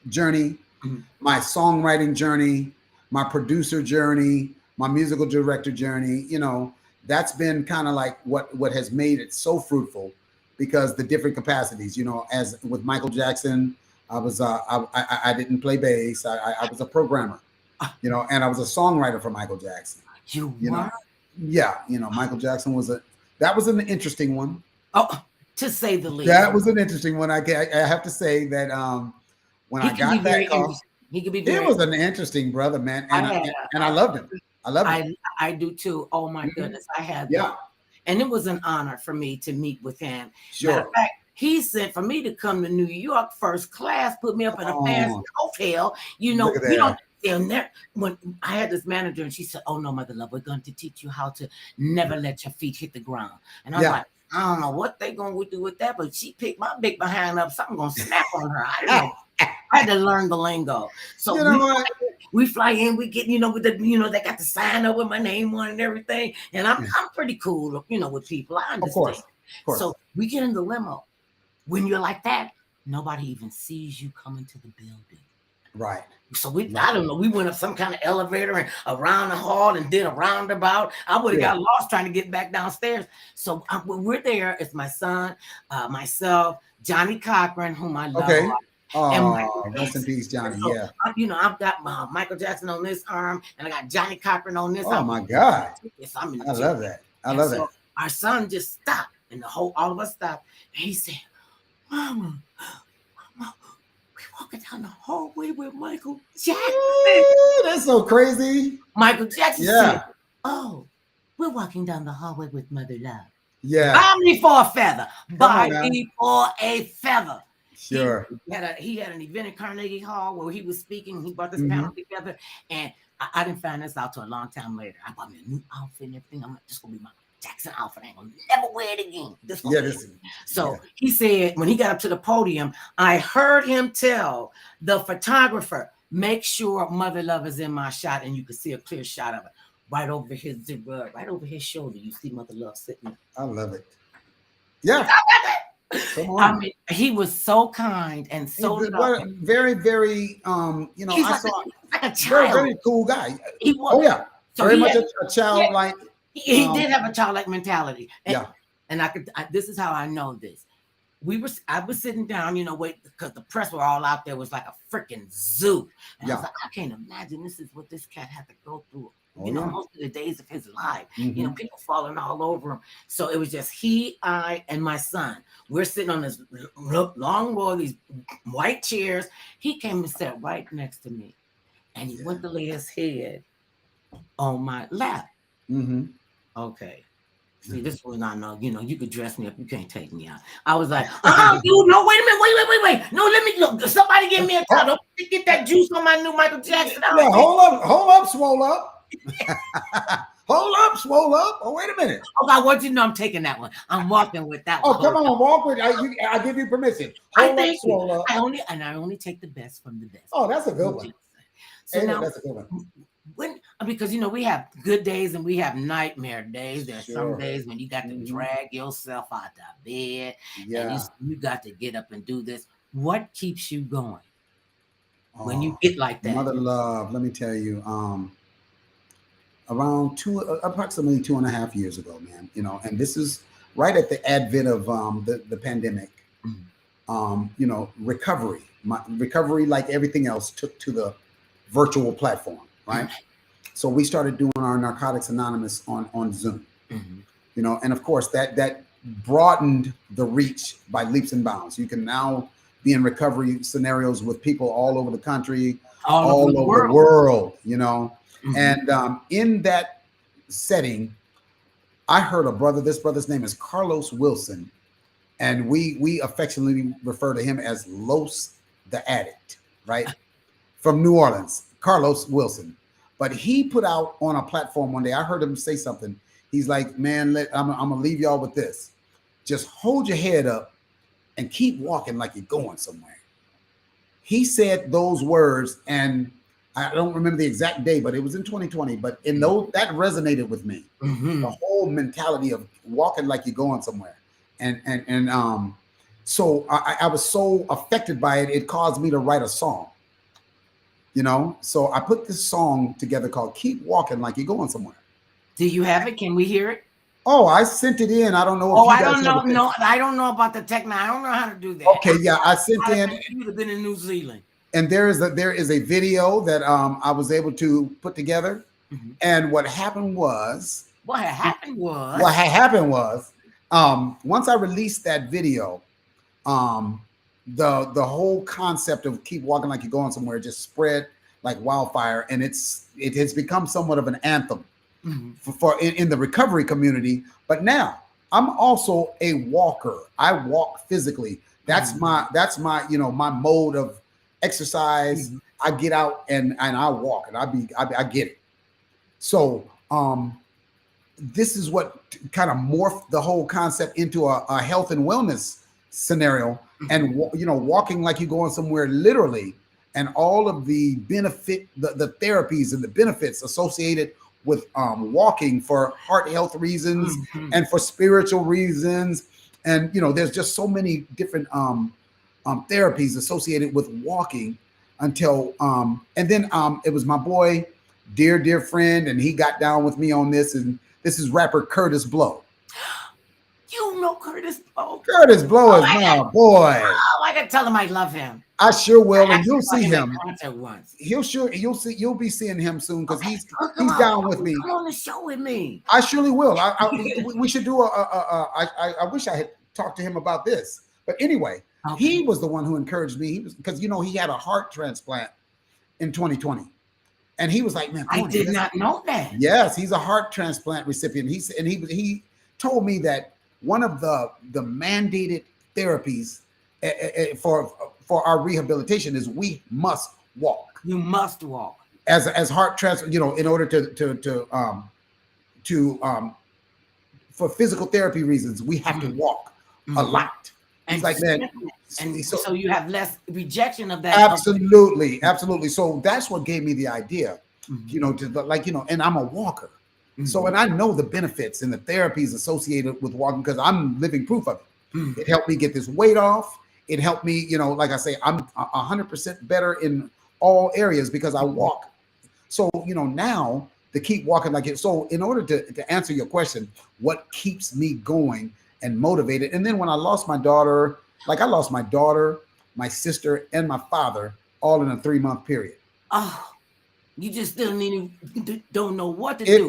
journey, my songwriting journey, my producer journey, my musical director journey, you know, that's been kind of like what has made it so fruitful, because the different capacities, you know, as with Michael Jackson, I was I didn't play bass. I was a programmer, you know, and I was a songwriter for Michael Jackson. You know, yeah, you know, Michael Jackson was that was an interesting one. Oh, to say the least. That was an interesting one. I have to say that when I got that call, he could be very. It was an interesting brother, man, and I loved him. I loved him. I do too. Oh my goodness, I had yeah. And it was an honor for me to meet with him. Sure. Matter of fact, he sent for me to come to New York first class, put me up in a fancy hotel. You know, we don't. When I had this manager, and she said, "Oh no, Mother Love, we're going to teach you how to never let your feet hit the ground." And I'm like, I don't know what they gonna do with that, but she picked my big behind up. Something gonna snap on her. I don't know. I had to learn the lingo. So you know we fly in, we get, you know, with the, you know, they got the sign up with my name on and everything. And I'm pretty cool, you know, with people. I understand. Of course. So we get in the limo. When you're like that, nobody even sees you coming to the building. Right. So I don't know, we went up some kind of elevator and around the hall and did a roundabout. I would have got lost trying to get back downstairs. So when we're there, it's my son, myself, Johnny Cochran, whom I love. Okay. Oh, rest in peace, Johnny. So, yeah. You know, I've got Michael Jackson on this arm, and I got Johnny Cochran on this arm. Oh my God. I love that. I love that. Our son just stopped, and all of us stopped. And he said, Mama, we're walking down the hallway with Michael Jackson. Ooh, that's so crazy. Michael Jackson said, oh, we're walking down the hallway with Mother Love. Yeah. Buy me for a feather. Buy me for a feather. Sure. He had an event at Carnegie Hall where he was speaking. He brought this panel together, and I didn't find this out till a long time later. I bought me a new outfit and everything. I'm like, this gonna be my Jackson outfit. I ain't gonna never wear it again. So he said when he got up to the podium, I heard him tell the photographer, make sure Mother Love is in my shot, and you can see a clear shot of it right over his shoulder. You see Mother Love sitting. I love it. Yeah. I mean, he was so kind and so very, very, you know, he's I like saw like a child. Very cool guy. He was. Oh yeah, so very much a childlike. He did have a childlike mentality. And, and this is how I know this. I was sitting down, you know, wait, because the press were all out there. It was like a freaking zoo. And I was like, I can't imagine this is what this cat had to go through. You know, most of the days of his life, you know, people falling all over him. So it was just he, I, and my son. We're sitting on this long row of these white chairs. He came and sat right next to me, and he went to lay his head on my lap. Okay. See, this was not no, you know, you could dress me up, you can't take me out. I was like, you no, wait a minute, wait. No, let me look. Somebody give me a towel. Don't get that juice on my new Michael Jackson. Yeah, hold up, swole up. Hold up, swole up. Oh, wait a minute. Oh, I want you to know I'm taking that one. I'm walking with that one. Oh, come on, walk with it. I give you permission. Hold up, swole up. I only take the best from the best. Oh, that's a good one. So now, that's a good one. Because you know we have good days and we have nightmare days. There's some days when you got to drag yourself out of bed. Yeah, and you got to get up and do this. What keeps you going when you get like that? Mother Love, let me tell you, around approximately 2.5 years ago, man. You know, and this is right at the advent of the pandemic. You know, recovery, like everything else, took to the virtual platform, right? So we started doing our Narcotics Anonymous on Zoom, you know, and of course that broadened the reach by leaps and bounds. You can now be in recovery scenarios with people all over the country, all over the world, you know. And in that setting, I heard a brother. This brother's name is Carlos Wilson, and we affectionately refer to him as Los the Addict, right? From New Orleans, Carlos Wilson. But he put out on a platform one day, I heard him say something. He's like, man, I'm gonna leave y'all with this. just hold your head up and keep walking like you're going somewhere. He said those words, and I don't remember the exact day, but it was in 2020. But in those, that resonated with me. The whole mentality of walking like you're going somewhere, and so I was so affected by it. It caused me to write a song. You know, so I put this song together called "Keep Walking Like You're Going Somewhere." Do you have it? Can we hear it? Oh, I sent it in. I don't know. Oh, I don't know. No, I don't know about the technology. I don't know how to do that. Okay, yeah, I sent in. You'd have been in New Zealand. And there is a video that I was able to put together. And what happened was once I released that video, the whole concept of keep walking like you're going somewhere just spread like wildfire, and it has become somewhat of an anthem for in the recovery community. But now I'm also a walker. I walk physically. That's my my mode of exercise. I get out and I walk, and I get it. So this is what kind of morphed the whole concept into a health and wellness scenario, and walking like you're going somewhere literally, and all of the benefit, the therapies and the benefits associated with walking for heart health reasons and for spiritual reasons. And there's just so many different therapies associated with walking until and then it was my boy, dear friend, and he got down with me on this, and this is rapper Curtis Blow. You know Curtis Blow. Curtis Blow is my boy. Oh, I can tell him I love him. I sure will, and you'll see him. Once. You'll be seeing him soon, because he's down with me. Come on the show with me. I surely will. We should do I wish I had talked to him about this, but anyway, he was the one who encouraged me. He was, because he had a heart transplant in 2020, and he was like, "Man, I did not know that." Yes, he's a heart transplant recipient. He told me that one of the mandated therapies for our rehabilitation is we must walk. You must walk as heart transplant. In order to for physical therapy reasons, we have to walk a lot. And he's like, man, and so you have less rejection of that. Absolutely. So that's what gave me the idea, and I'm a walker. So, and I know the benefits and the therapies associated with walking, because I'm living proof of it. It helped me get this weight off. It helped me, like I say, I'm 100% better in all areas because I walk. So, now to keep walking like it. So in order to answer your question, what keeps me going and motivated? And then when I lost my daughter, my sister, and my father all in a 3-month period. Oh. You just don't know what to do.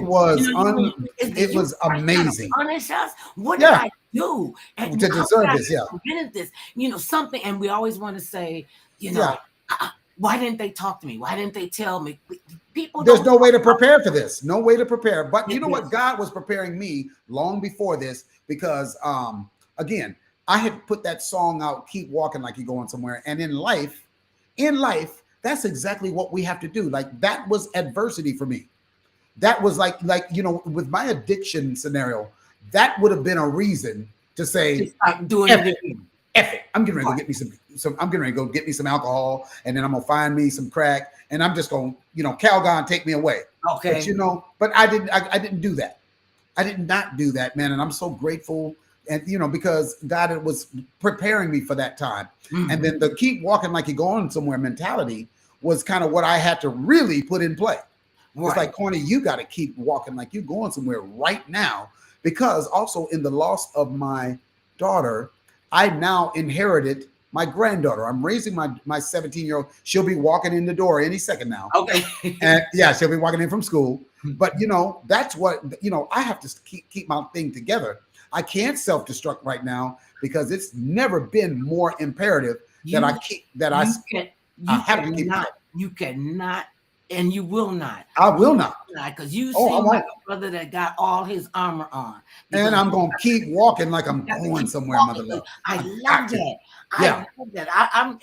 It was amazing. Punish us? What did I do and to deserve this? Yeah, this. Something, and we always want to say, why didn't they talk to me? Why didn't they tell me? People. There's no way to prepare for this. No way to prepare. But you know what? God was preparing me long before this, because again, I had put that song out, "Keep Walking Like You're Going Somewhere," and in life. That's exactly what we have to do. Like, that was adversity for me. That was like, with my addiction scenario, that would have been a reason to say, I'm doing F it. I'm getting ready to go get me some. I'm getting ready to go get me some alcohol, and then I'm gonna find me some crack, and I'm just gonna, Calgon take me away. Okay. But I didn't do that. I did not do that, man. And I'm so grateful, and because God was preparing me for that time. And then the keep walking like you're going somewhere mentality was kind of what I had to really put in play. Right. It's like, Corny, you got to keep walking like you're going somewhere right now, because also in the loss of my daughter, I now inherited my granddaughter. I'm raising my 17-year-old. She'll be walking in the door any second now. Okay. And she'll be walking in from school. But that's what, I have to keep my thing together. I can't self-destruct right now, because it's never been more imperative that I keep that I have to keep it. You cannot, and you will not. I will not. Because you seem like a brother that got all his armor on. And I'm going to keep walking like I'm going somewhere, mother love. I love that. I love that. I'm,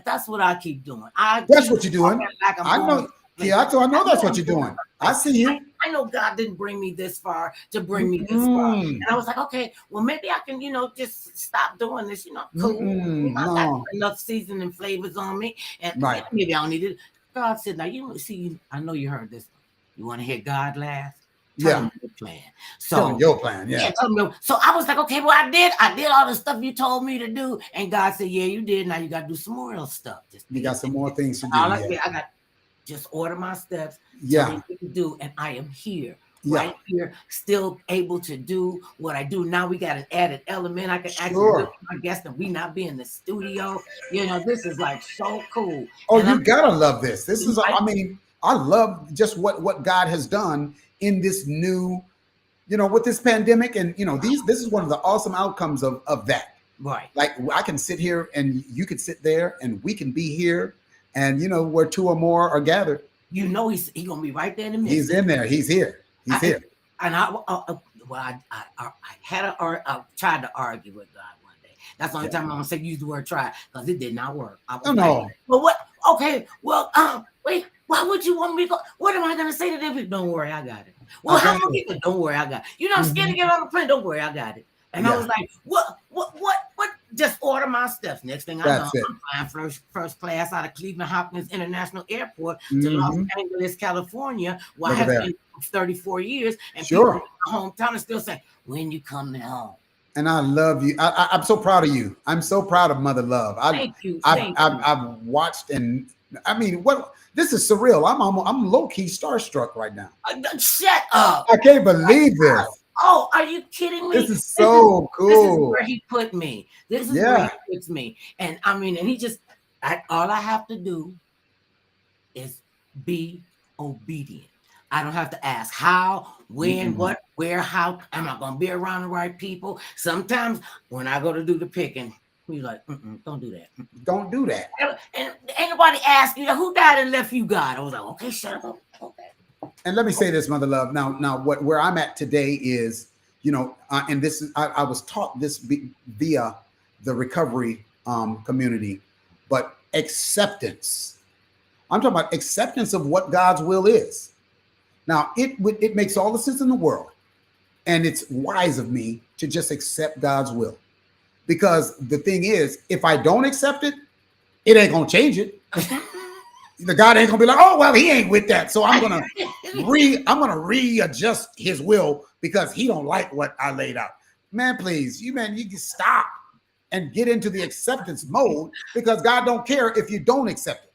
that's what I keep doing. That's what you're doing. Like I know. Like, Yeah, I know that's what you're doing. I see you. I know God didn't bring me this far to bring me this far. And I was like, okay, well, maybe I can, just stop doing this. Cool. I got enough seasoning flavors on me. And maybe I don't need it. God said, now, I know you heard this. You want to hear God laugh? Tell me your plan. Tell me your plan, So I was like, okay, well, I did all the stuff you told me to do. And God said, yeah, you did. Now you got to do some more else stuff. You got some more things to do. I got just order my steps. Tell me what to do. And I am here. Right here, still able to do what I do. Now we got an added element. I can actually look at my guests and we not be in the studio. This is like so cool. Oh, and you gotta love this. This is, I love just what God has done in this new, with this pandemic. And, this is one of the awesome outcomes of that. Right. Like I can sit here and you could sit there and we can be here. And, where two or more are gathered. He's going to be right there in the midst. He's in there. He's here. He's here. And I tried to argue with God one day. That's the only time I'm going to say use the word try, because it did not work. No. Well, what? Okay. Well, wait. Why would you want me to go? What am I going to say to them? Don't worry, I got it. Well, how long you? Don't worry, I got it. I'm scared to get on the plane. Don't worry, I got it. And I was like, what? Just order my stuff. Next thing I know, I'm flying first class out of Cleveland Hopkins International Airport to Los Angeles, California, where I have been for 34 years. And people in my hometown are still saying, when you coming home? And I love you. I'm so proud of you. I'm so proud of Mother Love. Thank you. I've watched, and this is surreal. I'm low-key starstruck right now. Shut up. I can't believe this. Oh, are you kidding me? This is so cool. This is where he put me. This is where he puts me. And and he just, all I have to do is be obedient. I don't have to ask how, when, what, where, how. I'm not going to be around the right people. Sometimes when I go to do the picking, he's like, don't do that. Don't do that. And anybody ask you, who died and left you God? I was like, okay, shut up. Okay. And let me say this, Mother Love. Now, where I'm at today is, and this is, I was taught this via the recovery community, but acceptance. I'm talking about acceptance of what God's will is. Now, it makes all the sense in the world, and it's wise of me to just accept God's will, because the thing is, if I don't accept it, it ain't gonna change it. The God ain't gonna be like, oh well, he ain't with that, so I'm gonna readjust his will because he don't like what I laid out. Man, please, you can stop and get into the acceptance mode, because God don't care if you don't accept it.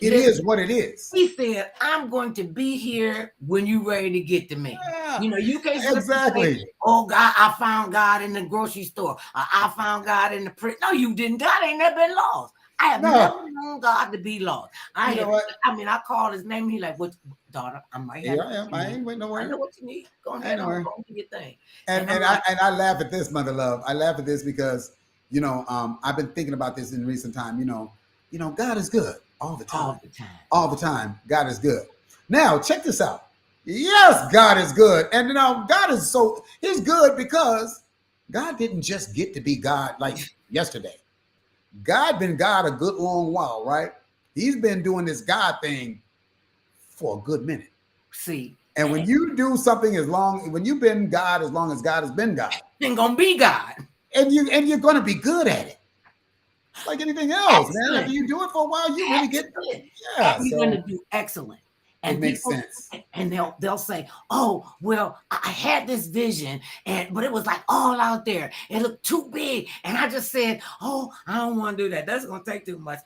It is what it is. He said, I'm going to be here when you're ready to get to me. Yeah, you can't exactly. Say, oh God, I found God in the grocery store. I found God in the prison. No, you didn't. God ain't never been lost. I have never known God to be lost. I called his name. He like, what, daughter? I'm right here. Here I am. I ain't waiting nowhere. I know what you need. Go ahead. Go do your thing. And I laugh at this, Mother Love. I laugh at this because, I've been thinking about this in recent time. God is good all the time. All the time. God is good. Now, check this out. Yes, God is good. And, God is he's good because God didn't just get to be God like yesterday. God been God a good long while, right? He's been doing this God thing for a good minute. See, and when you do something when you've been God as long as God has been God, then gonna be God, and you're gonna be good at it, like anything else, man. After you do it for a while, you really get you're gonna do excellent. And it makes sense. And they'll say, oh, well, I had this vision, but it was like all out there. It looked too big. And I just said, oh, I don't want to do that. That's going to take too much.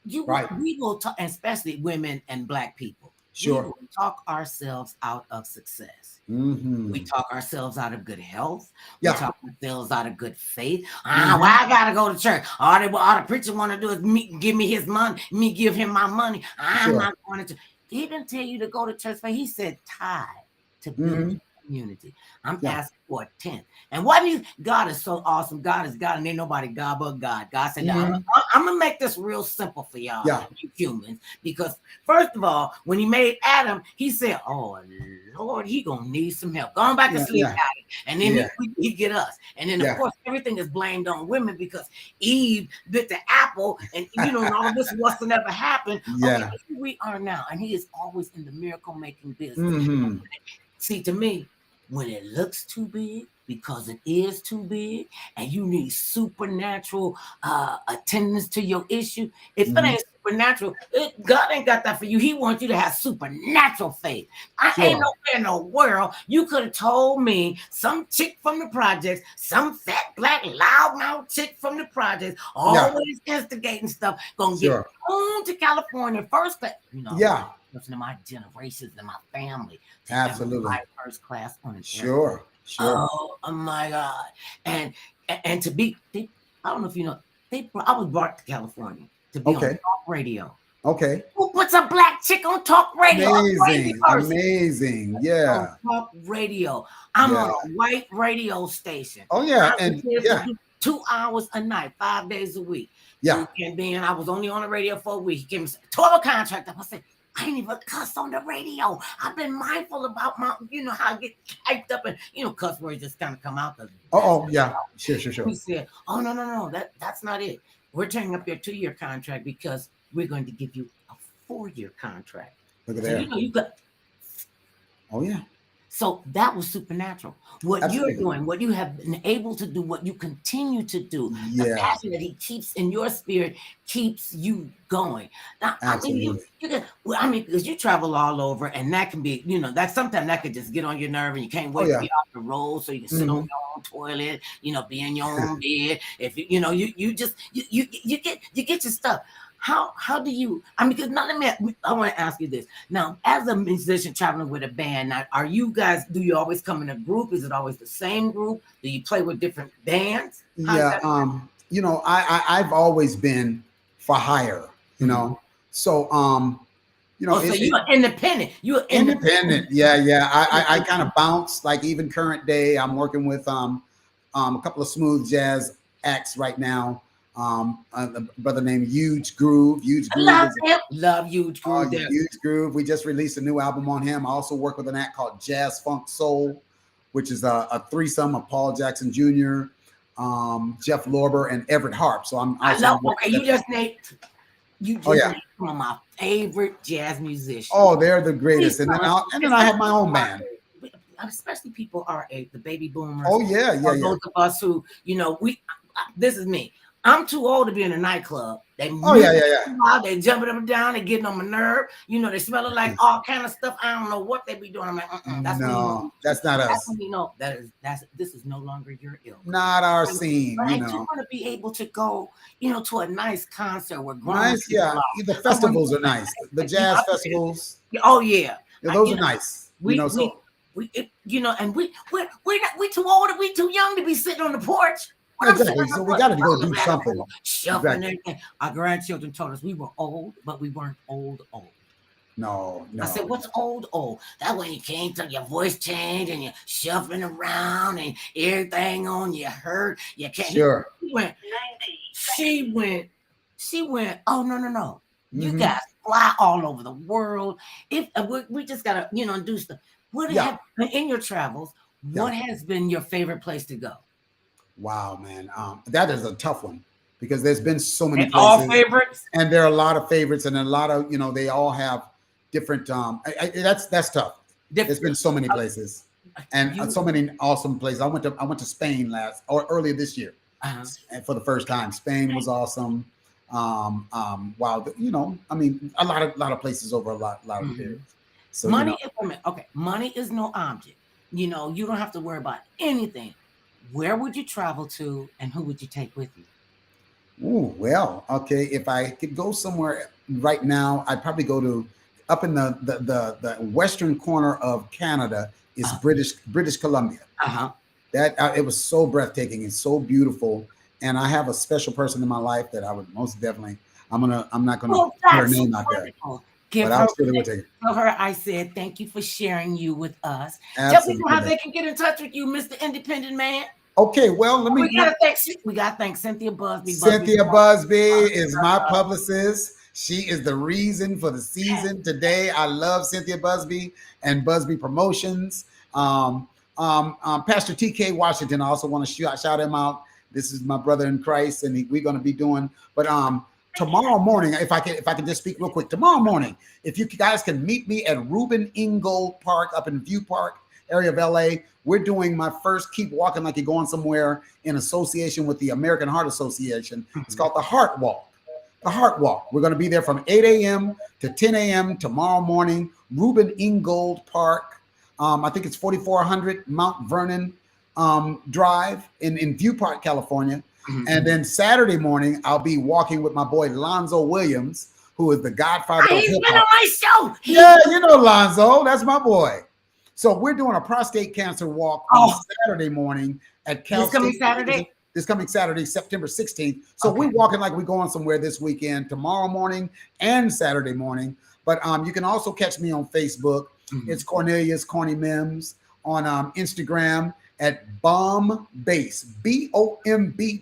We will talk, especially women and Black people. Sure. We will talk ourselves out of success. Mm-hmm. We talk ourselves out of good health. We talk ourselves out of good faith. Why I got to go to church? All the preacher want to do is give me his money, me give him my money. I'm not going to church. He didn't tell you to go to church, but he said tithe to good. community. I'm asking for a 10th. And what you, God is so awesome. God is God, and ain't nobody God but God. God said, I'm gonna make this real simple for y'all, you humans, because first of all, when he made Adam, he said, "Oh Lord, he gonna need some help. Going back to sleep, Adam." And then he get us. And then of course everything is blamed on women because Eve bit the apple, and all of this wasn't ever happened. Okay, here we are now, and he is always in the miracle making business. See, to me, when it looks too big, because it is too big, and you need supernatural attendance to your issue, if it ain't supernatural, God ain't got that for you. He wants you to have supernatural faith. I ain't nowhere in the world you could have told me some chick from the projects, some fat black loudmouth chick from the projects, always instigating stuff, gonna get home to California first class. Listen to my generations and my family. Absolutely. First class on it. Sure. Oh my God. And to be, I don't know if you know, I was brought to California to be on talk radio. Okay. Who puts a black chick on talk radio? Amazing. Yeah. Talk radio. I'm on a white radio station. Oh yeah. And 2 hours a night, 5 days a week. Yeah. And then I was only on the radio for a week. He gave me a 12 contract. I said, I ain't even cuss on the radio. I've been mindful about my, how I get hyped up and, cuss words just kind of come out. Sure. He said, oh, no, that's not it. We're turning up your 2-year contract because we're going to give you a 4-year contract. Look at that. You got. Oh, yeah. So that was supernatural. What you're doing, what you have been able to do, what you continue to do, the passion that he keeps in your spirit keeps you going. Now, because you travel all over, and that can be, that sometimes that could just get on your nerve, and you can't wait to be off the road so you can sit on your own toilet, be in your own bed. If you get your stuff. How do you? Because I want to ask you this now. As a musician traveling with a band, now, do you always come in a group? Is it always the same group? Do you play with different bands? I've always been for hire. So so you're independent. You're independent. Yeah. I kind of bounce. Like even current day, I'm working with a couple of smooth jazz acts right now. A brother named Huge Groove. Love Huge Groove. Huge Groove. We just released a new album on him. I also work with an act called Jazz Funk Soul, which is a threesome of Paul Jackson Jr., Jeff Lorber, and Everett Harp. So you just named one of my favorite jazz musicians. Oh, they're the greatest. And then I have my own band. Especially people our age, the baby boomers. Oh yeah. Those of us who, this is me. I'm too old to be in a nightclub. They They jumping up and down. They getting on my nerve. They smelling like all kind of stuff. I don't know what they be doing. I'm like, that's not us. That's when you know this is no longer your ilk. Not our scene. But I do want to be able to go, to a nice concert where nice. Yeah, the festivals are nice. The jazz festivals. Oh yeah, those are nice. We and we're too old. We too young to be sitting on the porch. Exactly. So we got to go do something. Shuffling everything. Our grandchildren told us we were old, but we weren't old. No. I said, what's old? That way you can't tell your voice change and you're shuffling around and everything on you hurt. You can't. Sure. She went. Oh no. You guys fly all over the world. If we just gotta do stuff. What have in your travels? What has been your favorite place to go? Wow, man, that is a tough one because there's been so many places. All favorites, and there are a lot of favorites, and a lot of they all have different. That's tough. There's been so many places, and so many awesome places. I went to Spain earlier this year, and for the first time. Spain was awesome. Wow, a lot of places over a lot of periods. So money is no object. You don't have to worry about anything. Where would you travel to, and who would you take with you? Oh, well, okay. If I could go somewhere right now, I'd probably go to up in the western corner of Canada is British Columbia. That it was so breathtaking and so beautiful, and I have a special person in my life that I would most definitely. I'm not gonna put her name out there. Give But I her, surely will take it. tell her I said thank you for sharing you with us. Tell people how Absolutely. they can get in touch with you, Mr. Independent Man. Okay, well, let me. We gotta thank Cynthia Busby. Cynthia Busby is my publicist. She is the reason for the season today. I love Cynthia Busby and Busby Promotions. Pastor TK Washington, I also want to shout him out. This is my brother in Christ, and we're going to be doing. But tomorrow morning, if I can just speak real quick, tomorrow morning, if you guys can meet me at Reuben Ingold Park up in View Park area of LA, we're doing my first Keep Walking Like You're Going Somewhere in association with the American Heart Association. It's called the Heart Walk. The Heart Walk. We're going to be there from 8 a.m. to 10 a.m. tomorrow morning. Reuben Ingold Park. I think it's 4400 Mount Vernon Drive in View Park, California. And then Saturday morning, I'll be walking with my boy Lonzo Williams, who is the godfather of He's hip-hop. been on my show. Yeah, you know Lonzo. That's my boy. So we're doing a prostate cancer walk on Saturday morning at Cal State. This coming Saturday, September 16th. So we're walking like we're going somewhere this weekend, tomorrow morning and Saturday morning. But you can also catch me on Facebook. It's Cornelius Corny Mims. On Instagram at Bomb Bass, BOMBBASS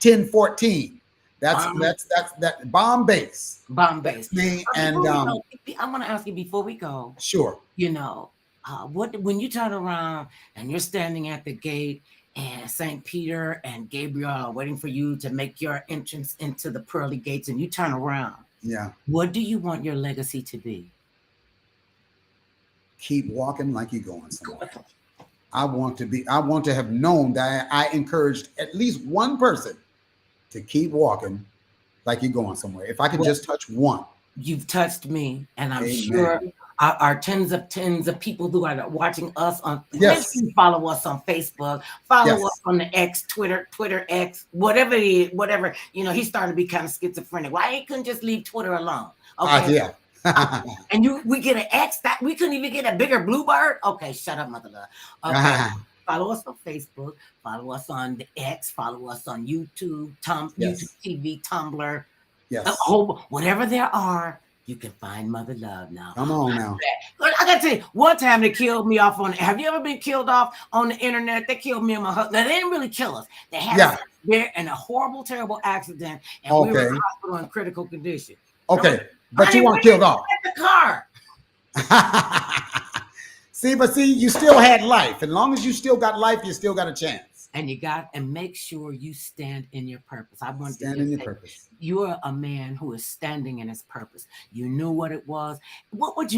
1014. That's that Bomb Bass. Bomb Bass. Me and I want to ask you before we go. Sure. You know, when you turn around and you're standing at the gate and St. Peter and Gabriel are waiting for you to make your entrance into the pearly gates, and you turn around. Yeah. What do you want your legacy to be? Keep walking like you're going somewhere. I want to have known that I encouraged at least one person to keep walking like you're going somewhere. If I could just touch one. You've touched me, and I'm sure our tens of people who are watching us on. Yes. Follow us on Facebook. Follow us on the X, Twitter X, whatever it is, whatever. You know, he's starting to be kind of schizophrenic. Why he couldn't just leave Twitter alone? Okay. Yeah. And we get an X that we couldn't even get a bigger bluebird. Okay, shut up, mother love. Okay. Follow us on Facebook. Follow us on the X. Follow us on YouTube, YouTube TV, Tumblr. Yes. Whatever there are, you can find Mother Love now. Come on now. I gotta tell you, one time they killed me off on. Have you ever been killed off on the internet? They killed me and my husband. Now, they didn't really kill us. They had us there in a horrible, terrible accident, and we were in the hospital in critical condition. Okay, but you weren't killed off. The car. See, you still had life. As long as you still got life, you still got a chance. And make sure you stand in your purpose. I want to stand in your purpose. You are a man who is standing in his purpose. You knew what it was. What would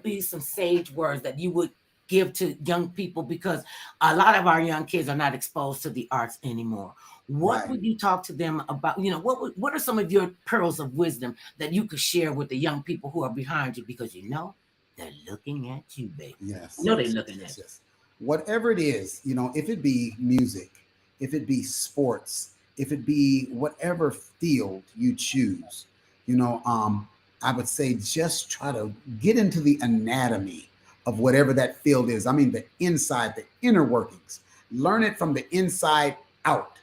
be some sage words that you would give to young people? Because a lot of our young kids are not exposed to the arts anymore. What would you talk to them about? You know, what are some of your pearls of wisdom that you could share with the young people who are behind you? Because you know they're looking at you, baby. Yes. You know they're looking at you. Yes. Whatever it is, you know, if it be music, if it be sports, if it be whatever field you choose, you know, I would say just try to get into the anatomy of whatever that field is. I mean, the inside, the inner workings. Learn it from the inside out,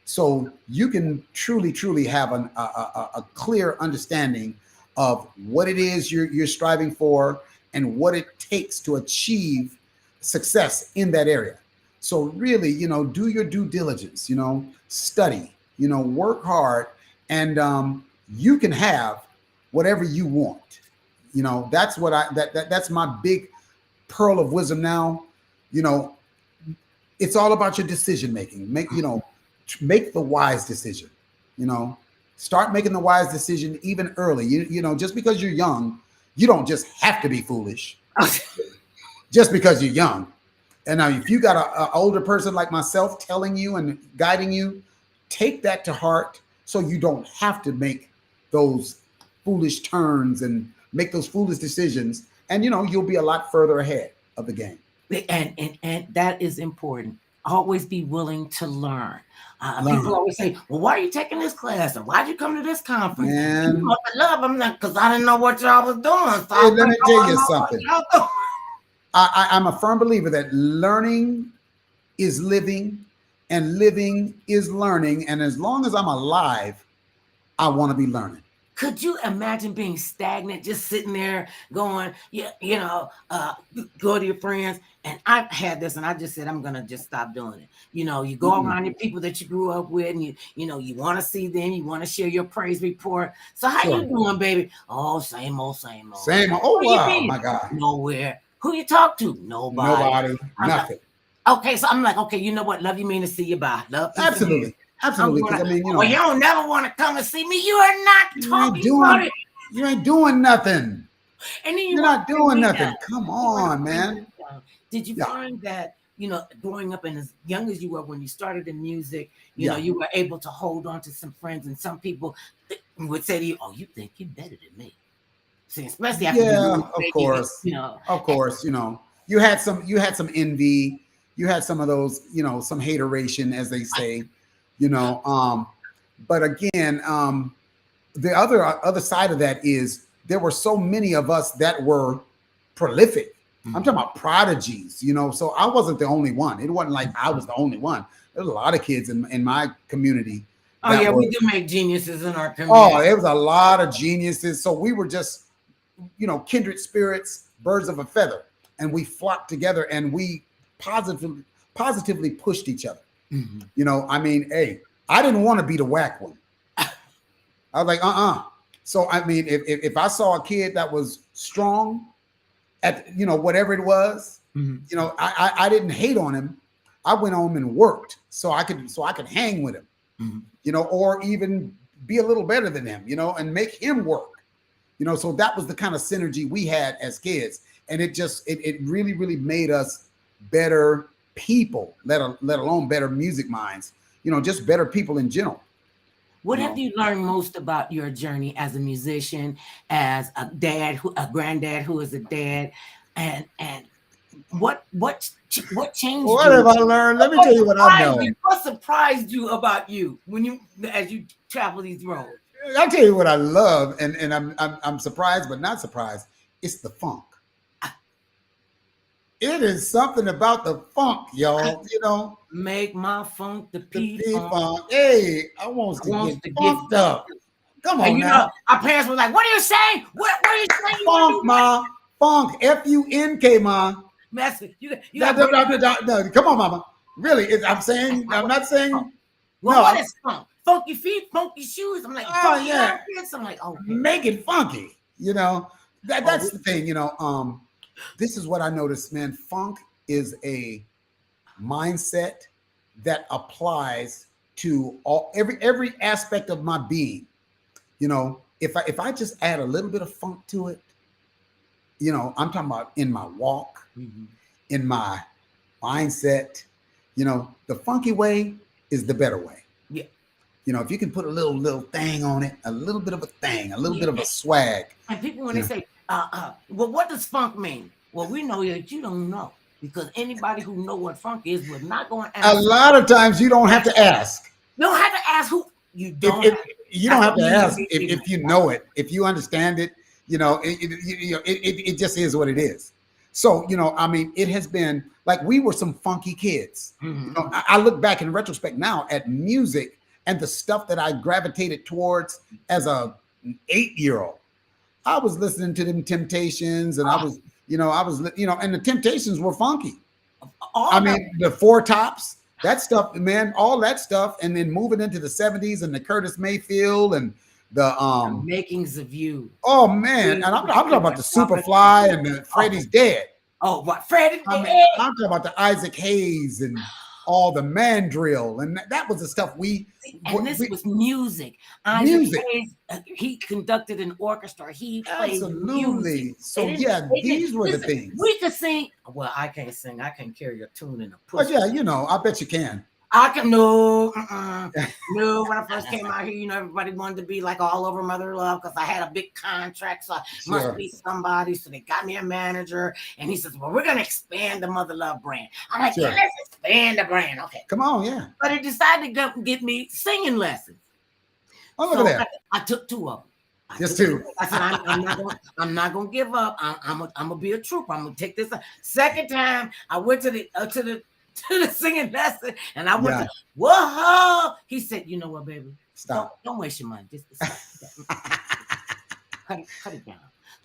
so you can truly have a clear understanding of what it is you're striving for and what it takes to achieve success in that area. So really, you know, do your due diligence, you know, study, you know, work hard, and you can have whatever you want. You know, that's what that's my big pearl of wisdom now. You know, it's all about your decision making. Make the wise decision. You know, start making the wise decision even early. You know, just because you're young, you don't just have to be foolish. Just because you're young. And now if you got an older person like myself telling you and guiding you, take that to heart so you don't have to make those foolish turns and make those foolish decisions. And, you know, you'll be a lot further ahead of the game. And that is important. Always be willing to learn. People always say, well, why are you taking this class? And why'd you come to this conference? Man. You love, I'm not, because I didn't know what y'all was doing. So hey, let me tell you something. I'm a firm believer that learning is living and living is learning. And as long as I'm alive, I want to be learning. Could you imagine being stagnant, just sitting there going, yeah, go to your friends? And I've had this, and I just said, I'm going to just stop doing it. You go around your people that you grew up with, and you want to see them, you want to share your praise report. So how you doing, baby? Oh, same old, same old. Same old. Oh, wow, my God. Nowhere. Who you talk to? Nobody. Nothing. Okay, so I'm like, okay, you know what? Love you, mean to see you. Bye. Love. Absolutely. Absolutely. Because I mean, well, you don't never want to come and see me. You are not talking about it. You ain't doing nothing. And then you're not doing nothing. Come on, man. Did you find that, growing up and as young as you were when you started in music, you were able to hold on to some friends, and some people would say to you, oh, you think you're better than me. See, especially after of course. Of course, you had some envy. You had some of those, some hateration, as they say. But again, the other side of that is there were so many of us that were prolific. I'm talking about prodigies, so I wasn't the only one. It wasn't like I was the only one. There's a lot of kids in my community. Oh yeah, we do make geniuses in our community. Oh, there was a lot of geniuses. So we were just, kindred spirits, birds of a feather, and we flocked together and we positively pushed each other. I mean, hey, I didn't want to be the whack one. I was like, So, I mean, if I saw a kid that was strong at, whatever it was, I didn't hate on him. I went home and worked so I could hang with him, or even be a little better than him, and make him work, so that was the kind of synergy we had as kids. And it really, really made us better people, let alone better music minds, just better people in general. What have you learned most about your journey as a musician, as a dad, a granddad who is a dad, and what changed? What have I learned? Let me tell you what I know. What surprised you about you as you travel these roads? I'll tell you what I love, and I'm surprised but not surprised. It's the funk. It is something about the funk, y'all. Make my funk the P-funk. Hey, I want to get funked up. Come on, now. Our parents were like, "What are you saying? What are you saying?" Funk, ma. Funk. F-U-N-K, ma. Message. No, come on, mama. Really? I'm not saying. Well, what is funk? Funky feet, funky shoes. I'm like, funky outfits. I'm like, okay. Make it funky. That's the thing. This is what I noticed, man. Funk is a mindset that applies to every aspect of my being. If I just add a little bit of funk to it, I'm talking about in my walk, in my mindset, the funky way is the better way. Yeah. If you can put a little thing on it, a little bit of a thing, a little bit of a swag. And people, when they say, well, what does funk mean? Well, we know that you don't know, because anybody who know what funk is would not go and ask. A lot of times you don't have to ask. You don't have to ask who. You don't. You don't have to ask if you know it, if you understand it. It just is what it is. So I mean, it has been like we were some funky kids. I look back in retrospect now at music and the stuff that I gravitated towards as an 8-year-old. I was listening to them Temptations, and I was, and the Temptations were funky. I mean, the Four Tops, that stuff, man, all that stuff, and then moving into the 70s and the Curtis Mayfield and the makings of you. Oh man, and I'm talking about the Superfly and the Freddie's Dead. Oh, what Freddie? I'm talking about the Isaac Hayes and all the mandrill, and that was the stuff we. And this was music. Isaac Hayes, he conducted an orchestra. He played music. So these were the things we could sing. Well, I can't sing. I can carry a tune in a push. But yeah, I bet you can. I can no. When I first came out here, everybody wanted to be like all over Mother Love because I had a big contract, so I must be somebody. So they got me a manager, and he says, "Well, we're gonna expand the Mother Love brand." I'm like, "Yeah, let's expand the brand." Okay, come on, yeah. But it decided to get me singing lessons. Oh, look at that! I took 2 of them. Just 2. I said, I'm not gonna give up. I'm gonna be a trooper. I'm gonna take this. Second time, I went to the singing lesson, and I went to whoa. He said, "You know what, baby? Stop. Don't waste your money. Just stop." cut it down.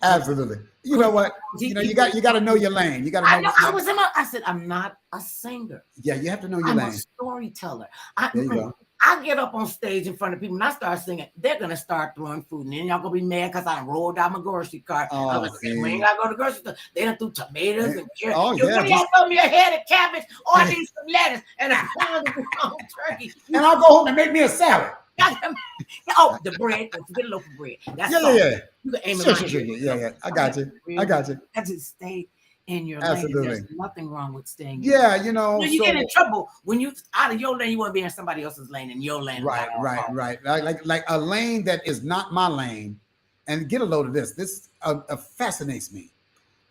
Absolutely. You know what? You got to know your lane. You got to know. I know. I said I'm not a singer. Yeah, you have to know your I'm lane. a storyteller. There you go. I get up on stage in front of people and I start singing. They're gonna start throwing food, and then y'all gonna be mad because I rolled out my grocery cart. I was like, we ain't gotta go to the grocery store. They done threw tomatoes and carrots. Oh yeah, y'all throw me a head of cabbage, or I need some lettuce and a pound of ground turkey. And I'll go home and make me a salad. Oh, the bread. Don't forget a loaf of bread. That's yeah. You can aim Sure. Yeah. I got you. I just stay in your Absolutely. lane. There's nothing wrong with staying. Yeah, you know. You get in trouble when you out of your lane. You want to be in somebody else's lane, in your lane. Right. Like a lane that is not my lane. And get a load of this. This fascinates me.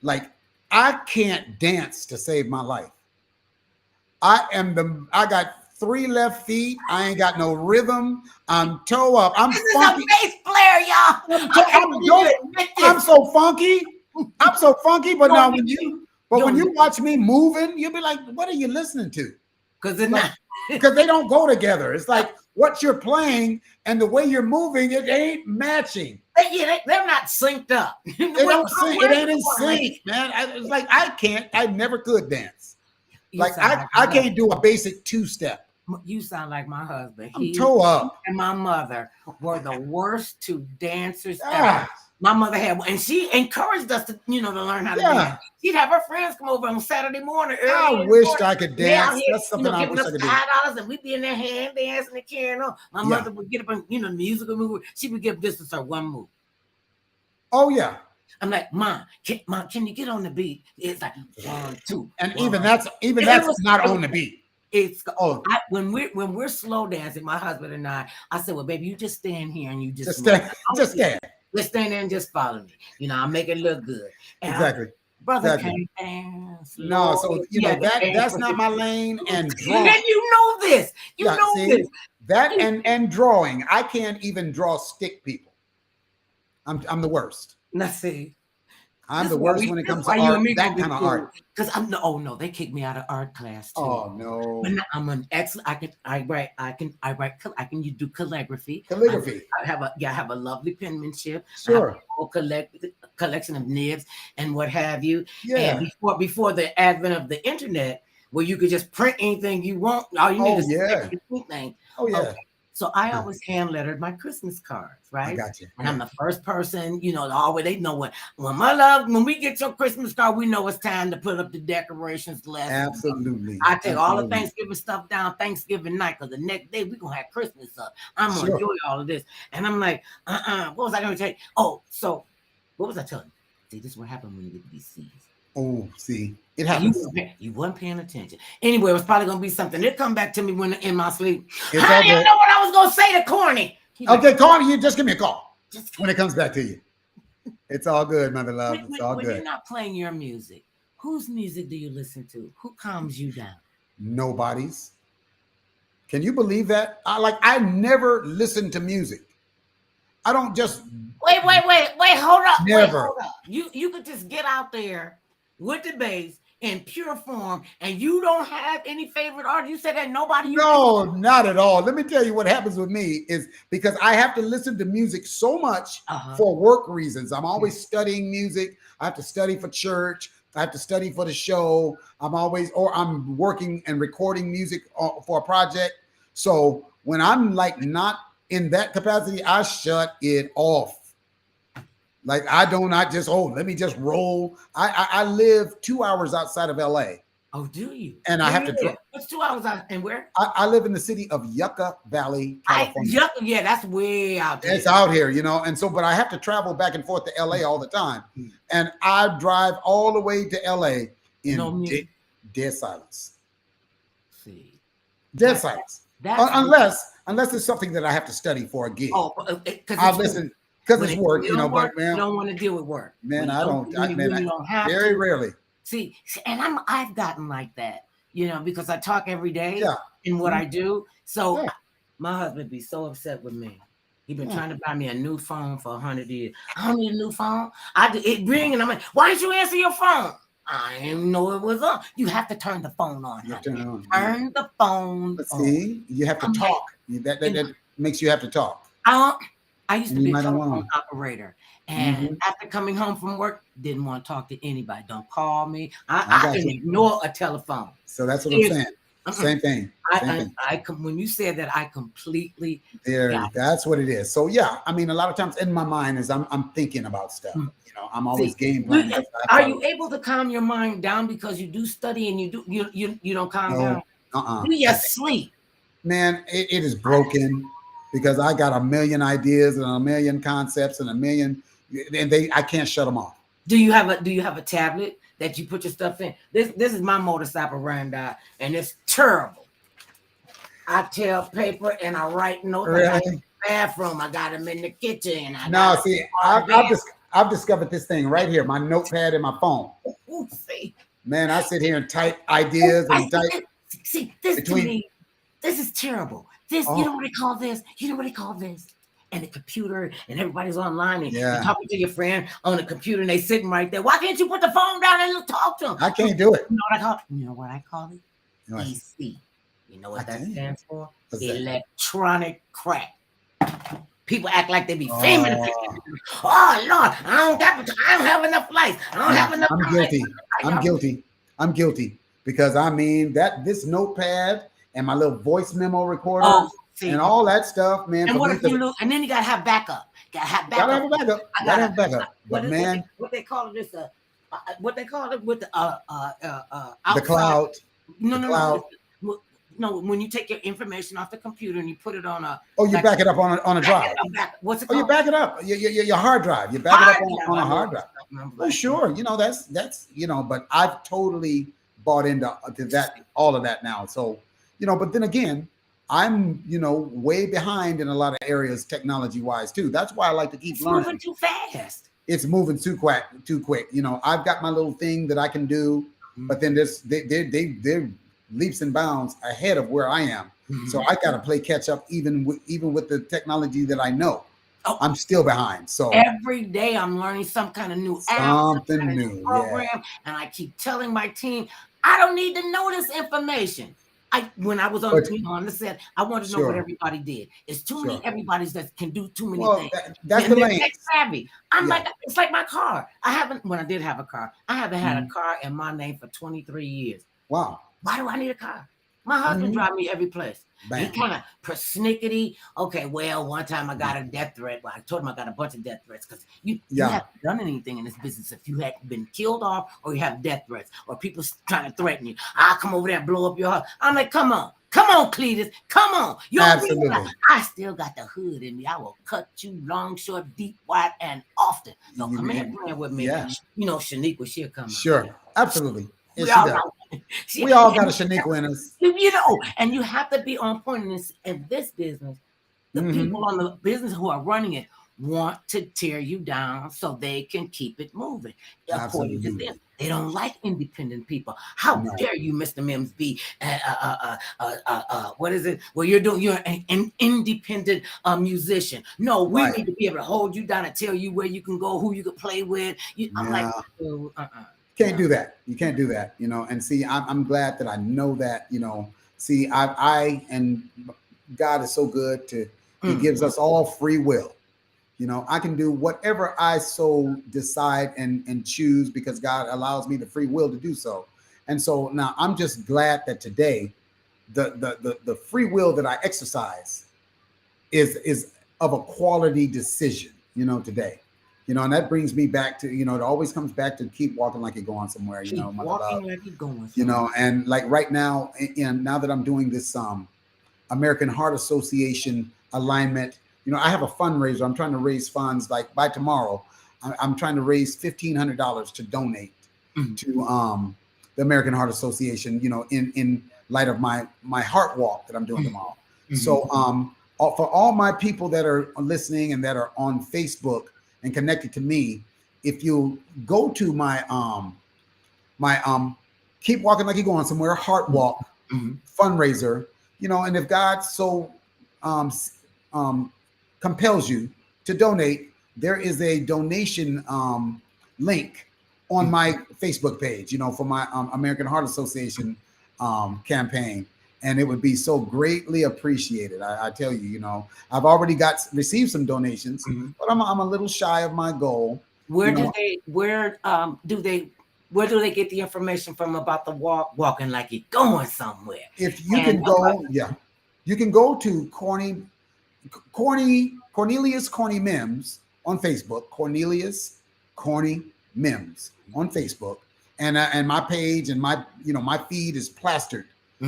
Like I can't dance to save my life. I got 3 left feet. I ain't got no rhythm. I'm toe up. I'm funky. This is a bass player, y'all. I'm so funky. I'm so funky. But now when you watch me moving, you'll be like, what are you listening to? Because they're not. Because they don't go together. It's like what you're playing and the way you're moving, it ain't matching. They're not synced up. They don't sync. It ain't in sync, man. It's like I never could dance. Like I can't do a basic 2-step. You sound like my husband. I'm toe up. And my mother were the worst 2 dancers ever. My mother had one, and she encouraged us to learn how to dance. She'd have her friends come over on Saturday morning. I wished I could dance. That's something I wish I could do. $5, and we'd be in there hand dancing and carrying on. My mother would get up and the musical move. She would give this as her one move. Oh yeah. I'm like, Mom, can you get on the beat? It's like 1, 2. And even that's not on the beat. It's when we're slow dancing, my husband and I said, well, baby, you just stand here and you just stand. Just stand. Let's stand there and just follow me. I'll make it look good. And exactly. Brother can't dance. No, so that's not my lane. And drawing. And you know this. You know this. That and drawing. I can't even draw stick people. I'm the worst. Let's see. I'm the worst when it comes to art, that kind of art. Because they kicked me out of art class too. Oh no! But I'm an excellent. I can do calligraphy. I have a lovely penmanship. Sure. I have a whole collection of nibs and what have you. Yeah. And before the advent of the internet, where you could just print anything you want, all you need is anything. Oh yeah. Okay. So I always hand lettered my Christmas cards, right? I got you. And I'm the first person, always they know when we get your Christmas card, we know it's time to put up the decorations. Absolutely. I take all the Thanksgiving stuff down Thanksgiving night because the next day we're gonna have Christmas up. I'm gonna enjoy all of this. And I'm like, what was I gonna tell you? Oh, so what was I telling you? See, this is what happened when you get these seeds. Oh, see, it happens. You weren't paying attention. Anyway, it was probably gonna be something. It come back to me when in my sleep. It's I didn't know what I was gonna say to Corny. Okay, Corny, you just give me a call when it comes back to you. It's all good, mother love. It's all good. When you're not playing your music, whose music do you listen to? Who calms you down? Nobody's. Can you believe that? I never listen to music. I don't just wait. Hold up. Never. Hold up. You could just get out there with the bass in pure form, and you don't have any favorite artist. You said that nobody. No, not at all. Let me tell you what happens with me is because I have to listen to music so much for work reasons. I'm always studying music. I have to study for church. I have to study for the show. I'm working and recording music for a project. So when I'm not in that capacity, I shut it off. Like let me just roll. I live 2 hours outside of LA. Oh, do you? And I have to drive. What's 2 hours out and where? I live in the city of Yucca Valley, California. Yeah, that's way out there. It's out here, but I have to travel back and forth to LA all the time. And I drive all the way to LA in dead silence. See. Dead silence. Unless it's something that I have to study for a gig. Oh, I'll listen. Because it's work, but man, you don't want to deal with work. Man, I don't very rarely. See, and I've gotten like that, because I talk every day in what I do. So my husband be so upset with me. He been trying to buy me a new phone for 100 years. I don't need a new phone. It ring and I'm like, why didn't you answer your phone? I didn't know it was on. You have to turn the phone on. Turn the phone on. See, you have to talk. That makes you have to talk. I used to you be a might not telephone want operator, and after coming home from work, didn't want to talk to anybody. Don't call me. I I got can you. ignore a telephone. So that's what I'm Seriously. saying. Same thing. Same thing. When you said that, I completely There, got that's what it is. So yeah, I mean, a lot of times in my mind is I'm thinking about stuff. it. You know, I'm always See, game planning. are you able to calm your mind down because you do study and you don't calm No, down? Do you sleep? man, it is broken because I got a million ideas and a million concepts and a million, and I can't shut them off. Do you have a tablet that you put your stuff in? This is my modus operandi, and it's terrible. I tell paper and I write notes. Really? I got them in the bathroom. I got them in the kitchen. No, see, I've discovered this thing right here, my notepad and my phone. See, man, I sit here and type ideas and type. See, this to me, this is terrible. This, you know what they call this? You know what they call this? And the computer, and everybody's online, and you're talking to your friend on the computer, and they sitting right there. Why can't you put the phone down and talk to them? I can't do it. You know what I call? You know what I call it? EC. You know what that stands for? Electronic crack. People act like they be famous. Oh Lord, I don't have enough lights. I don't have enough. I'm guilty because I mean this notepad and my little voice memo recorder and all that stuff, man. And what if you lose? And then you gotta have backup. Gotta have backup. Gotta have backup. But man, what they call it? What they call it with the cloud. No, when you take your information off the computer and you put it on a you back it up on a drive. What's it called? You back it up. Your hard drive. You back it up on a hard drive. Oh, sure. You know, that's you know, but I've totally bought into that, all of that now. So, you know, but then again, I'm, you know, way behind in a lot of areas technology wise too. That's why I like to keep learning. Moving too fast. It's moving too quick. You know, I've got my little thing that I can do, but then they're leaps and bounds ahead of where I am. So I got to play catch up even with the technology that I know. I'm still behind. So every day I'm learning some kind of new app, something new program, and I keep telling my team, I don't need to know this information. When I was on the set, I wanted to know what everybody did. It's too many everybody's that can do too many things. That's the lane. Savvy. I'm like, it's like my car. When I did have a car, I haven't had a car in my name for 23 years. Wow. Why do I need a car? My husband drive me every place. He kind of persnickety. Okay, well, one time I got a death threat. Well, I told him I got a bunch of death threats because you haven't done anything in this business if you hadn't been killed off or you have death threats or people trying to threaten you. I'll come over there and blow up your house. I'm like, come on, Cletus, come on. Absolutely. I still got the hood in me. I will cut you long, short, deep, wide, and often. So come here and play with me. Yeah. You know, Shaniqua, she'll come. Sure, absolutely. Yes, we all got a Shaniqua in us. You know, and you have to be on point in this business. The people on the business who are running it want to tear you down so they can keep it moving. According to them, they don't like independent people. How dare you, Mr. Mims, be what is it? Well, you're an independent musician. No, we need to be able to hold you down and tell you where you can go, who you can play with. I'm like, can't do that. You can't do that, you know. And see, I'm glad that I know that, you know. See, I and God is so good He gives us all free will. You know, I can do whatever I so decide and choose because God allows me the free will to do so. And so now I'm just glad that today, the free will that I exercise is of a quality decision, you know, today. You know, and that brings me back to, you know, it always comes back to keep walking like you're going somewhere, you know, walking like you're going somewhere. You know, and like right now, and now that I'm doing this American Heart Association alignment, you know, I have a fundraiser. I'm trying to raise funds. Like by tomorrow, I'm trying to raise $1,500 to donate to the American Heart Association, you know, in light of my heart walk that I'm doing tomorrow. So for all my people that are listening and that are on Facebook and connected to me, if you go to my Keep Walking Like You're Going Somewhere heart walk fundraiser, you know, and if God so compels you to donate, there is a donation link on my Facebook page, you know, for my American Heart Association campaign. and it would be so greatly appreciated. I tell you, you know, I've already received some donations, but I'm a little shy of my goal. Where do they get the information from about the walking like you're going somewhere? If you can go, you can go to Cornelius Corny Mims on Facebook, Cornelius Corny Mims on Facebook, and my page and my feed is plastered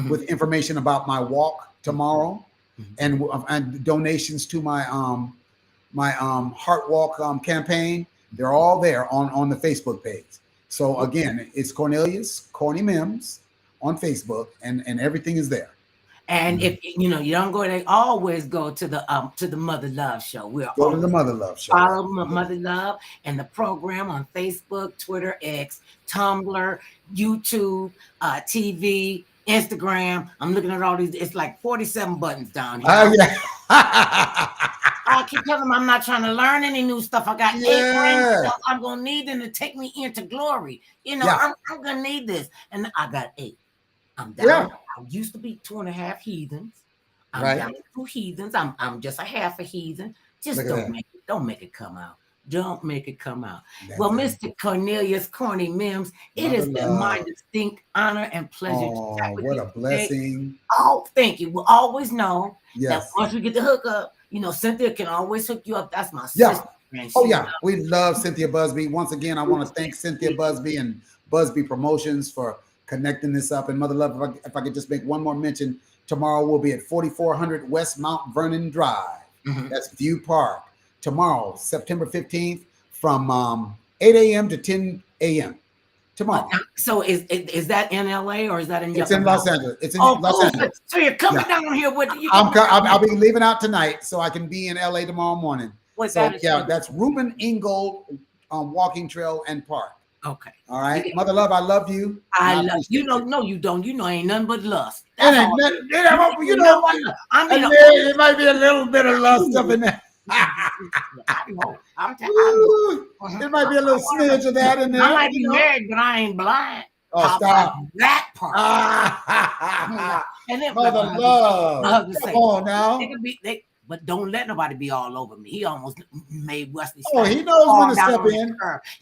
with information about my walk tomorrow, and donations to my Heart Walk campaign. They're all there on the Facebook page. So again, it's Cornelius Corny Mims on Facebook, and everything is there. And if you don't go, they always go to the Mother Love Show. Go to the Mother Love Show. Follow Mother Love and the program on Facebook, Twitter, X, Tumblr, YouTube, TV, Instagram. I'm looking at all these. It's like 47 buttons down here. I keep telling them I'm not trying to learn any new stuff. I got 8 stuff I'm gonna need them to take me into glory. I'm gonna need this, and I got 8. I'm down. I used to be 2.5 heathens. I'm down to 2 heathens. I'm just a half a heathen. Just don't make it come out. Don't make it come out. Well, Mr. Cornelius Corny Mims, it has been my distinct honor and pleasure to chat with you. What a blessing. Oh, thank you. We'll always know that once we get the hook up, Cynthia can always hook you up. That's my sister. We love Cynthia Busby. Once again, I want to thank Cynthia Busby and Busby Promotions for connecting this up. And Mother Love, if I could just make one more mention, tomorrow we'll be at 4400 West Mount Vernon Drive. That's View Park. Tomorrow, September 15th, from 8 a.m. to 10 a.m. tomorrow. So is that in LA or is that in? It's in Los Angeles. It's in Los Angeles. So you're coming down here with you? I'll be leaving out tonight, so I can be in LA tomorrow morning. That's Reuben Ingold Walking Trail and Park. Okay. All right. Mother Love, I love you. I love you. No, you don't. Ain't nothing but lust. It might be a little bit of lust up in there. It might be a little smidge of that in there. I might be married, but I ain't blind. Oh, stop. That part. And then Mother Love. Come on now. But don't let nobody be all over me. He almost made Wesley. Oh, he knows when to step in.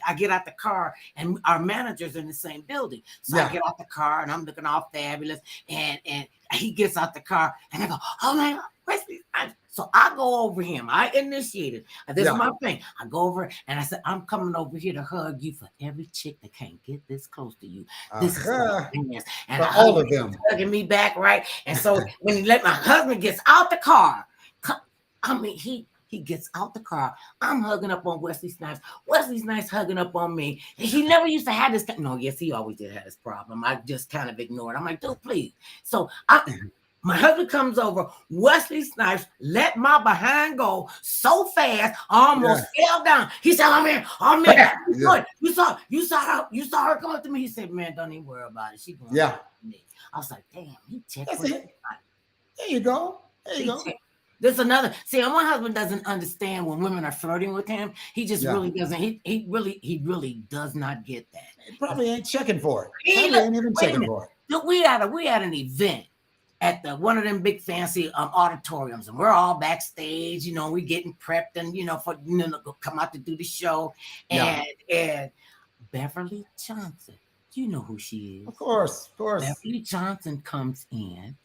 I get out the car, and our manager's in the same building. So I get out the car, and I'm looking all fabulous. And he gets out the car, and I go, "Oh my God, Wesley!" So I go over him. I initiated. This is my thing. I go over, and I said, "I'm coming over here to hug you for every chick that can't get this close to you. This is and for all of them hugging me back, right?" And so when he let my husband gets out the car. He gets out the car. I'm hugging up on Wesley Snipes. Wesley Snipes hugging up on me. He never used to have this. No, yes, he always did have this problem. I just kind of ignored. I'm like, dude, please. So my husband comes over. Wesley Snipes let my behind go so fast, I almost fell down. He said, "Oh man, you saw her come up to me." He said, "Man, don't even worry about it. She going to me." I was like, "Damn, he checked." There you go. There's another. See, my husband doesn't understand when women are flirting with him. He just really doesn't. He really does not get that. He probably ain't checking for it. He ain't even checking for it. Look, we had an event at one of them big fancy auditoriums, and we're all backstage. We getting prepped and for come out to do the show. And Beverly Johnson, you know who she is? Of course. Beverly Johnson comes in.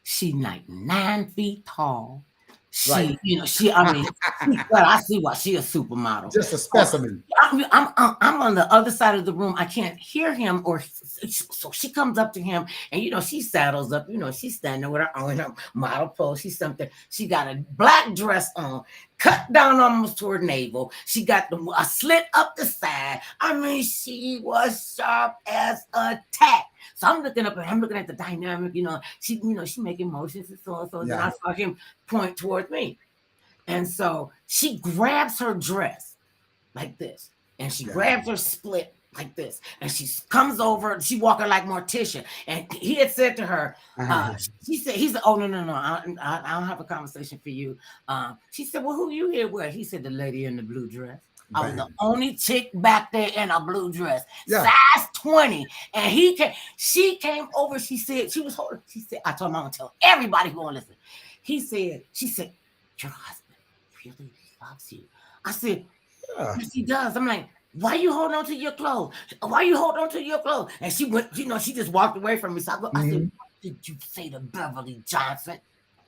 She's like 9 feet tall. I see why she a supermodel. Just a specimen. I'm on the other side of the room. I can't hear him, so she comes up to him, and she saddles up. She's standing with her on her model pose. She's something. She got a black dress on, cut down almost to her navel. She got a slit up the side. She was sharp as a tack. So I'm looking up and I'm looking at the dynamic, she making motions and so. Then I saw him point towards me. And so she grabs her dress like this. And she grabs her split like this. And she comes over, she walking like Morticia. And he had said to her, he said, "Oh, no, I don't have a conversation for you." She said, "Well, who you here with?" He said, "The lady in the blue dress." I was the only chick back there in a blue dress, Yeah. size 20. And she came over. She said, she was holding, she said, I told my mom to tell everybody who won't listen. She said, your husband really loves you. I said, yes, he does. I'm like, why you holding on to your clothes? Why you holding on to your clothes? And she went, she just walked away from me. So I said, what did you say to Beverly Johnson?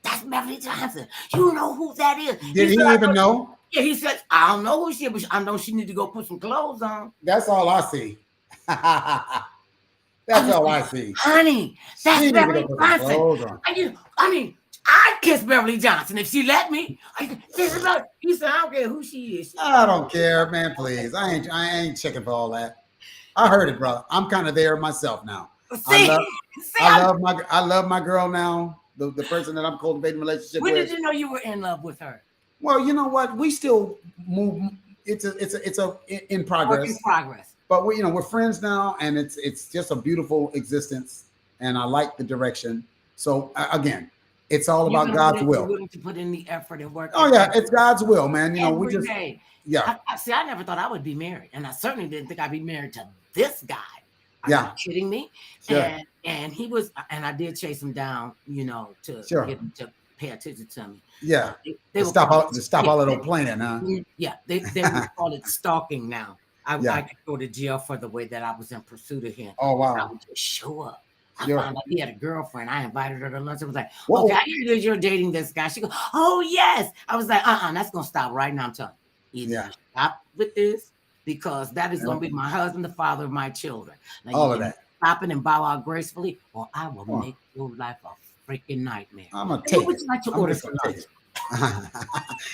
That's Beverly Johnson. You know who that is. Did he even know? Yeah, he said, I don't know who she is, but I know she need to go put some clothes on. That's all I see. That's all I see. Honey, that's Beverly Johnson. I mean, I'd kiss Beverly Johnson if she let me. He said, I don't care who she is. I don't care, man, please. I ain't checking for all that. I heard it, brother. I'm kind of there myself now. I love my girl now. The person that I'm cultivating a relationship with. When did you know you were in love with her? Well, you know what? We still move. It's in progress. Work in progress. But we're friends now, and it's just a beautiful existence, and I like the direction. So again, it's all about God's will. You're willing to put in the effort and work. Oh yeah, it's God's will, man. We just day. Yeah. I never thought I would be married, and I certainly didn't think I'd be married to this guy. Are you kidding me? Sure. And he was, and I did chase him down, to get him to pay attention to me. Yeah. They stop all of the planning, huh? Yeah. They would call it stalking now. I could go to jail for the way that I was in pursuit of him. Oh wow. I would just show up. I found out he had a girlfriend. I invited her to lunch. I was like, okay, I hear that you're dating this guy. She goes, oh yes. I was like, that's gonna stop right now. I'm telling you. Either stop with this, because that is gonna be my husband, the father of my children. Now, all of that. Stop it and bow out gracefully, or I will make your life a freaking nightmare. I'm gonna take. What would you like to order for lunch?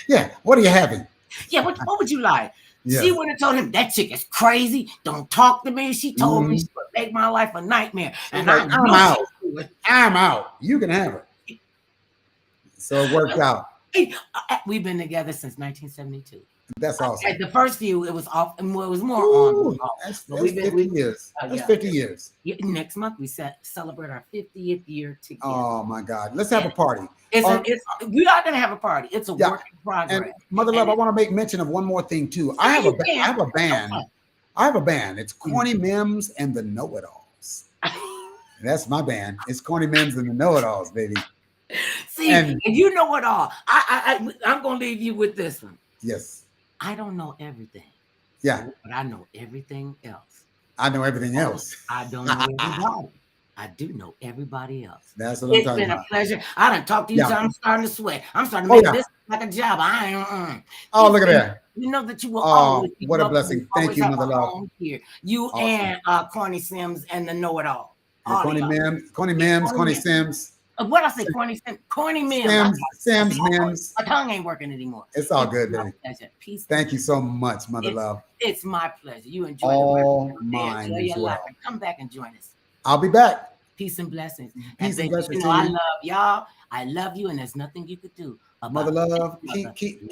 Yeah. What are you having? Yeah. What would you like? Yeah. She would have told him that chick is crazy. Don't talk to me. She told me she would make my life a nightmare. And I'm out. I'm out. You can have it. So it worked out. We've been together since 1972. That's awesome. At the first few, it was off, and it was more on. That's 50 years. That's 50 years. Next month, we celebrate our 50th year together. Oh my God! Let's have a party. We are going to have a party. It's a work in progress. And Mother Love, I want to make mention of one more thing too. I have a band. I have a band. It's Corny Mims and the Know-It-Alls. That's my band. It's Corny Mims and the Know-It-Alls, baby. See, and you know it all. I'm going to leave you with this one. Yes. I don't know everything. Yeah. But I know everything else. I know everything else. I don't know everybody. I do know everybody else. That's what I'm talking about. It's been a pleasure. I done talked to you, so I'm starting to sweat. I'm starting to make this like a job. Oh, look at that. You know that you will always be what a blessing. Thank you, Mother Love. Here. You and Corny Sims and the Know-It-All. Corny Mims, Corny Sims. What I say, Corny Mims. Sims, Mims. My tongue ain't working anymore. It's all good, baby. Peace. Thank you so much, Mother Love. It's my pleasure. You enjoy all mine enjoy your life. well. Come back and join us. I'll be back. Peace and blessings. Peace and blessings. I love y'all. I love you, and there's nothing you could do about Mother Love. Keep